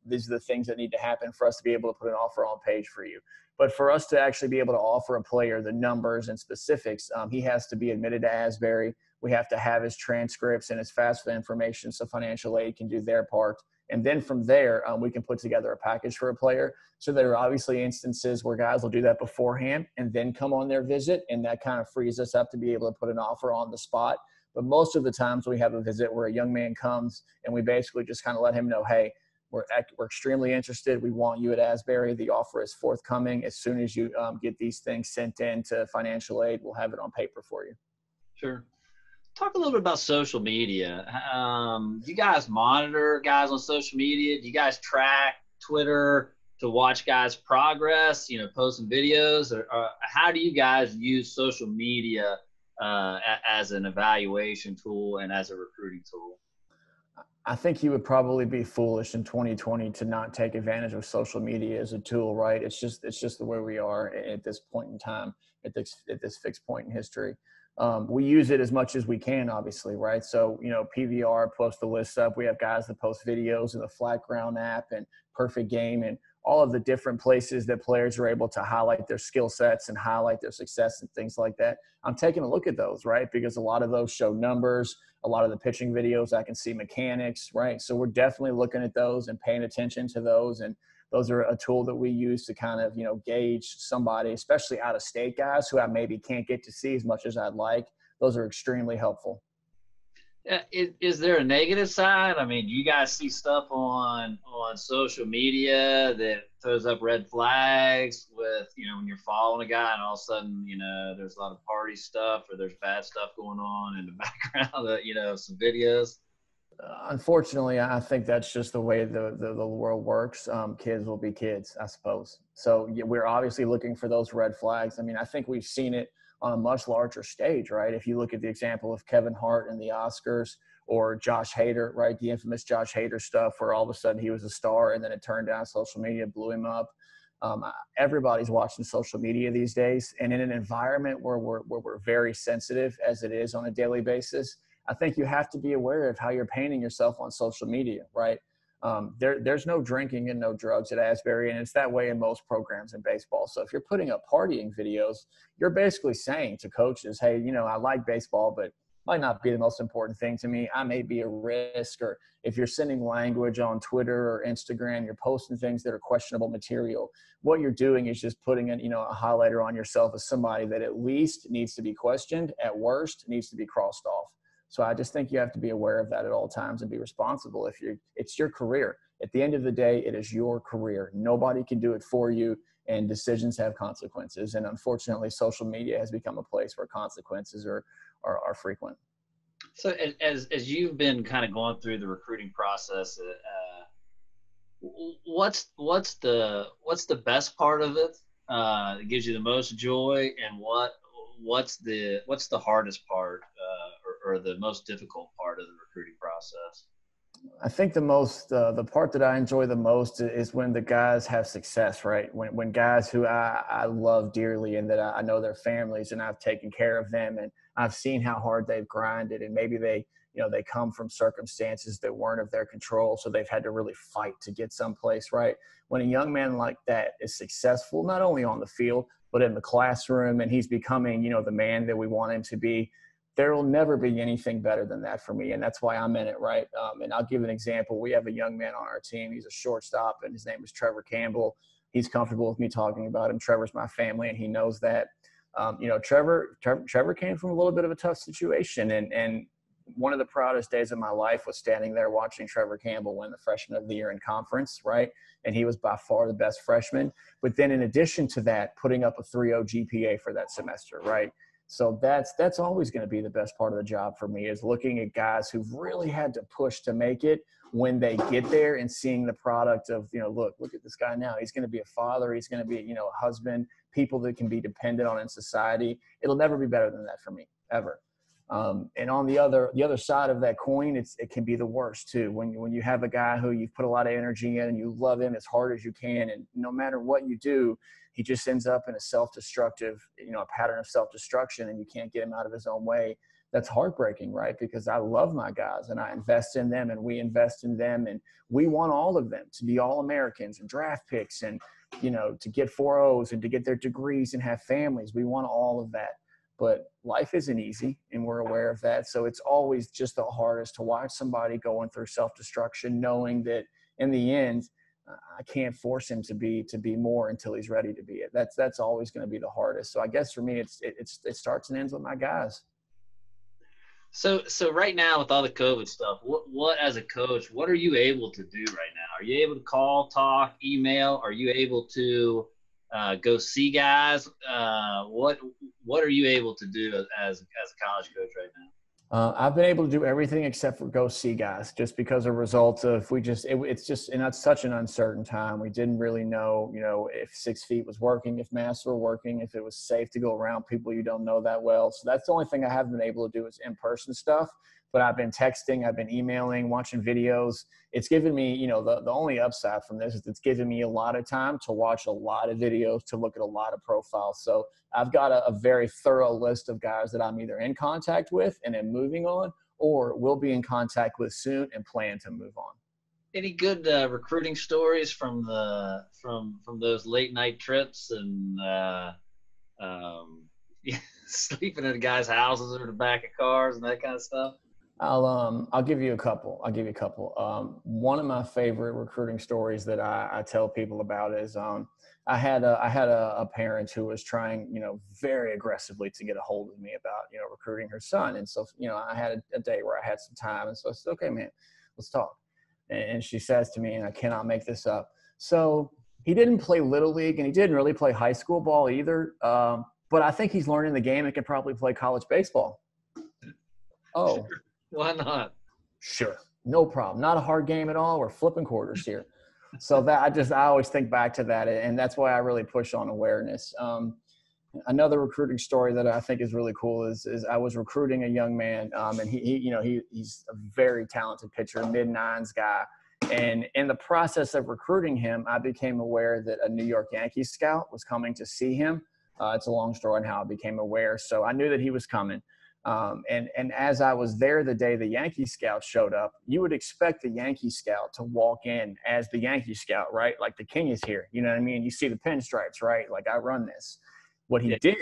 These are the things that need to happen for us to be able to put an offer on page for you. But for us to actually be able to offer a player the numbers and specifics, he has to be admitted to Asbury. We have to have his transcripts and his FAFSA information so financial aid can do their part. And then from there, we can put together a package for a player. So there are obviously instances where guys will do that beforehand and then come on their visit, and that kind of frees us up to be able to put an offer on the spot. But most of the times we have a visit where a young man comes and we basically just kind of let him know, hey, we're extremely interested. We want you at Asbury. The offer is forthcoming. As soon as you get these things sent in to financial aid, we'll have it on paper for you. Sure. Talk a little bit about social media. Do you guys monitor guys on social media? Do you guys track Twitter to watch guys' progress, posting videos? Or how do you guys use social media as an evaluation tool and as a recruiting tool? I think you would probably be foolish in 2020 to not take advantage of social media as a tool, right? It's just the way we are at this point in time, at this fixed point in history. We use it as much as we can, obviously, right? So, PVR posts the lists up. We have guys that post videos in the Flat Ground app and Perfect Game and all of the different places that players are able to highlight their skill sets and highlight their success and things like that. I'm taking a look at those, right? Because a lot of those show numbers. A lot of the pitching videos, I can see mechanics, right? So we're definitely looking at those and paying attention to those. And those are a tool that we use to kind of, gauge somebody, especially out of state guys who I maybe can't get to see as much as I'd like. Those are extremely helpful. Is there a negative side? I mean, do you guys see stuff on social media that throws up red flags with, when you're following a guy and all of a sudden, there's a lot of party stuff or there's bad stuff going on in the background, some videos? Unfortunately, I think that's just the way the world works. Kids will be kids, I suppose. So we're obviously looking for those red flags. I mean, I think we've seen it on a much larger stage, right? If you look at the example of Kevin Hart and the Oscars or Josh Hader, right? The infamous Josh Hader stuff where all of a sudden he was a star and then it turned down, social media blew him up. Everybody's watching social media these days. And in an environment where we're very sensitive as it is on a daily basis, I think you have to be aware of how you're painting yourself on social media, right? There's no drinking and no drugs at Asbury, and it's that way in most programs in baseball. So if you're putting up partying videos, you're basically saying to coaches, hey, I like baseball, but might not be the most important thing to me. I may be a risk. Or if you're sending language on Twitter or Instagram, you're posting things that are questionable material. What you're doing is just putting a highlighter on yourself as somebody that at least needs to be questioned, at worst needs to be crossed off. So I just think you have to be aware of that at all times and be responsible. It's your career. At the end of the day, it is your career. Nobody can do it for you, and decisions have consequences. And unfortunately, social media has become a place where consequences are frequent. So as you've been kind of going through the recruiting process, what's the best part of it? That gives you the most joy, and what's the hardest part or the most difficult part of the recruiting process? process? I think the part that I enjoy the most is when the guys have success, right? When guys who I love dearly and that I know their families and I've taken care of them and I've seen how hard they've grinded and maybe they come from circumstances that weren't of their control. So they've had to really fight to get someplace, right? When a young man like that is successful, not only on the field, but in the classroom, and he's becoming, the man that we want him to be, there will never be anything better than that for me. And that's why I'm in it, right? And I'll give an example. We have a young man on our team. He's a shortstop, and his name is Trevor Campbell. He's comfortable with me talking about him. Trevor's my family, and he knows that. Trevor came from a little bit of a tough situation. And one of the proudest days of my life was standing there watching Trevor Campbell win the Freshman of the Year in conference, right? And he was by far the best freshman. But then in addition to that, putting up a 3.0 GPA for that semester, right? So that's always going to be the best part of the job for me, is looking at guys who've really had to push to make it when they get there and seeing the product of, look at this guy now. He's going to be a father. He's going to be, a husband, people that can be dependent on in society. It'll never be better than that for me, ever. And on the other side of that coin, it can be the worst too. When you have a guy who you've put a lot of energy in and you love him as hard as you can, and no matter what you do, he just ends up in a self-destructive, a pattern of self-destruction, and you can't get him out of his own way. That's heartbreaking, right? Because I love my guys and I invest in them and we invest in them, and we want all of them to be all Americans and draft picks and, to get 4.0s and to get their degrees and have families. We want all of that. But life isn't easy, and we're aware of that. So it's always just the hardest to watch somebody going through self-destruction, knowing that in the end, I can't force him to be more until he's ready to be it. That's always going to be the hardest. So I guess for me, it starts and ends with my guys. So right now with all the COVID stuff, what as a coach, what are you able to do right now? Are you able to call, talk, email? Are you able to go see guys? What are you able to do as a college coach right now? I've been able to do everything except for go see guys, just because of results of it's just, and that's such an uncertain time. We didn't really know, if 6 feet was working, if masks were working, if it was safe to go around people you don't know that well. So that's the only thing I haven't been able to do is in-person stuff. But I've been texting, I've been emailing, watching videos. It's given me, the only upside from this is it's given me a lot of time to watch a lot of videos, to look at a lot of profiles. So I've got a very thorough list of guys that I'm either in contact with and am moving on, or will be in contact with soon and plan to move on. Any good recruiting stories from those late night trips and sleeping at guys' houses or the back of cars and that kind of stuff? I'll give you a couple. One of my favorite recruiting stories that I tell people about is I had a parent who was trying, very aggressively to get a hold of me about, recruiting her son. And so, I had a day where I had some time. And so I said, okay, man, let's talk. And she says to me, and I cannot make this up, so he didn't play Little League and he didn't really play high school ball either. But I think he's learning the game and can probably play college baseball. Oh. Sure. Why not? Sure. No problem. Not a hard game at all. We're flipping quarters here. So that I always think back to that. And that's why I really push on awareness. Another recruiting story that I think is really cool is I was recruiting a young man, and he's a very talented pitcher, mid-nines guy. And in the process of recruiting him, I became aware that a New York Yankees scout was coming to see him. It's a long story on how I became aware. So I knew that he was coming. And as I was there the day the Yankee scout showed up, you would expect the Yankee scout to walk in as the Yankee scout, right? Like the king is here. You know what I mean? You see the pinstripes, right? Like I run this. What he did,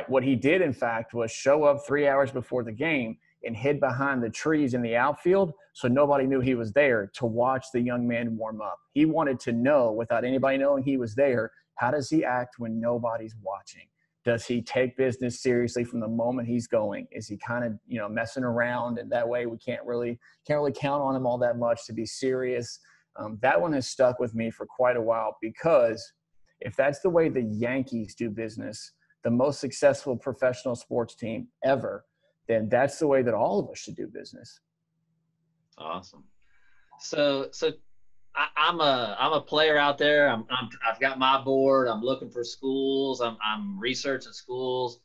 what he did, in fact, was show up 3 hours before the game and hid behind the trees in the outfield so nobody knew he was there to watch the young man warm up. He wanted to know, without anybody knowing he was there, how does he act when nobody's watching? Does he take business seriously from the moment he's going? Is he kind of, messing around? And that way we can't really count on him all that much to be serious. That one has stuck with me for quite a while, because if that's the way the Yankees do business, the most successful professional sports team ever, then that's the way that all of us should do business. Awesome. So I'm a player out there. I've got my board. I'm looking for schools. I'm researching schools.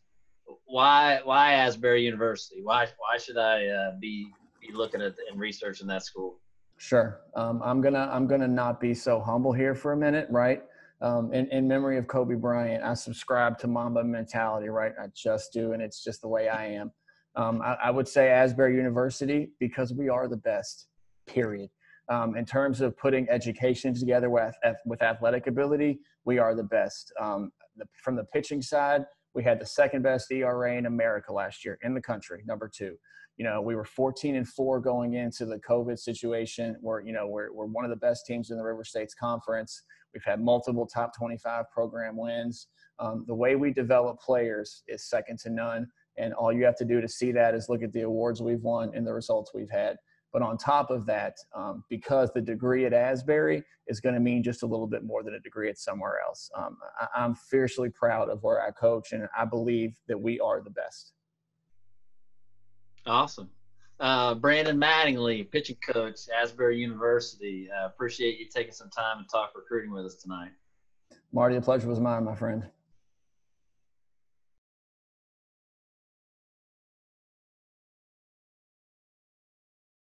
Why Asbury University? Why should I be be looking at and researching that school? Sure. I'm gonna not be so humble here for a minute, right? In memory of Kobe Bryant, I subscribe to Mamba mentality, right? I just do, and it's just the way I am. I would say Asbury University, because we are the best, period. In terms of putting education together with athletic ability, we are the best. From the pitching side, we had the second best ERA in America last year, in the country, number 2. We were 14-4 going into the COVID situation. We're one of the best teams in the River States Conference. We've had multiple top 25 program wins. The way we develop players is second to none. And all you have to do to see that is look at the awards we've won and the results we've had. But on top of that, because the degree at Asbury is going to mean just a little bit more than a degree at somewhere else, I'm fiercely proud of where I coach, and I believe that we are the best. Awesome. Brandon Mattingly, pitching coach, Asbury University. Appreciate you taking some time to talk recruiting with us tonight. Marty, the pleasure was mine, my friend.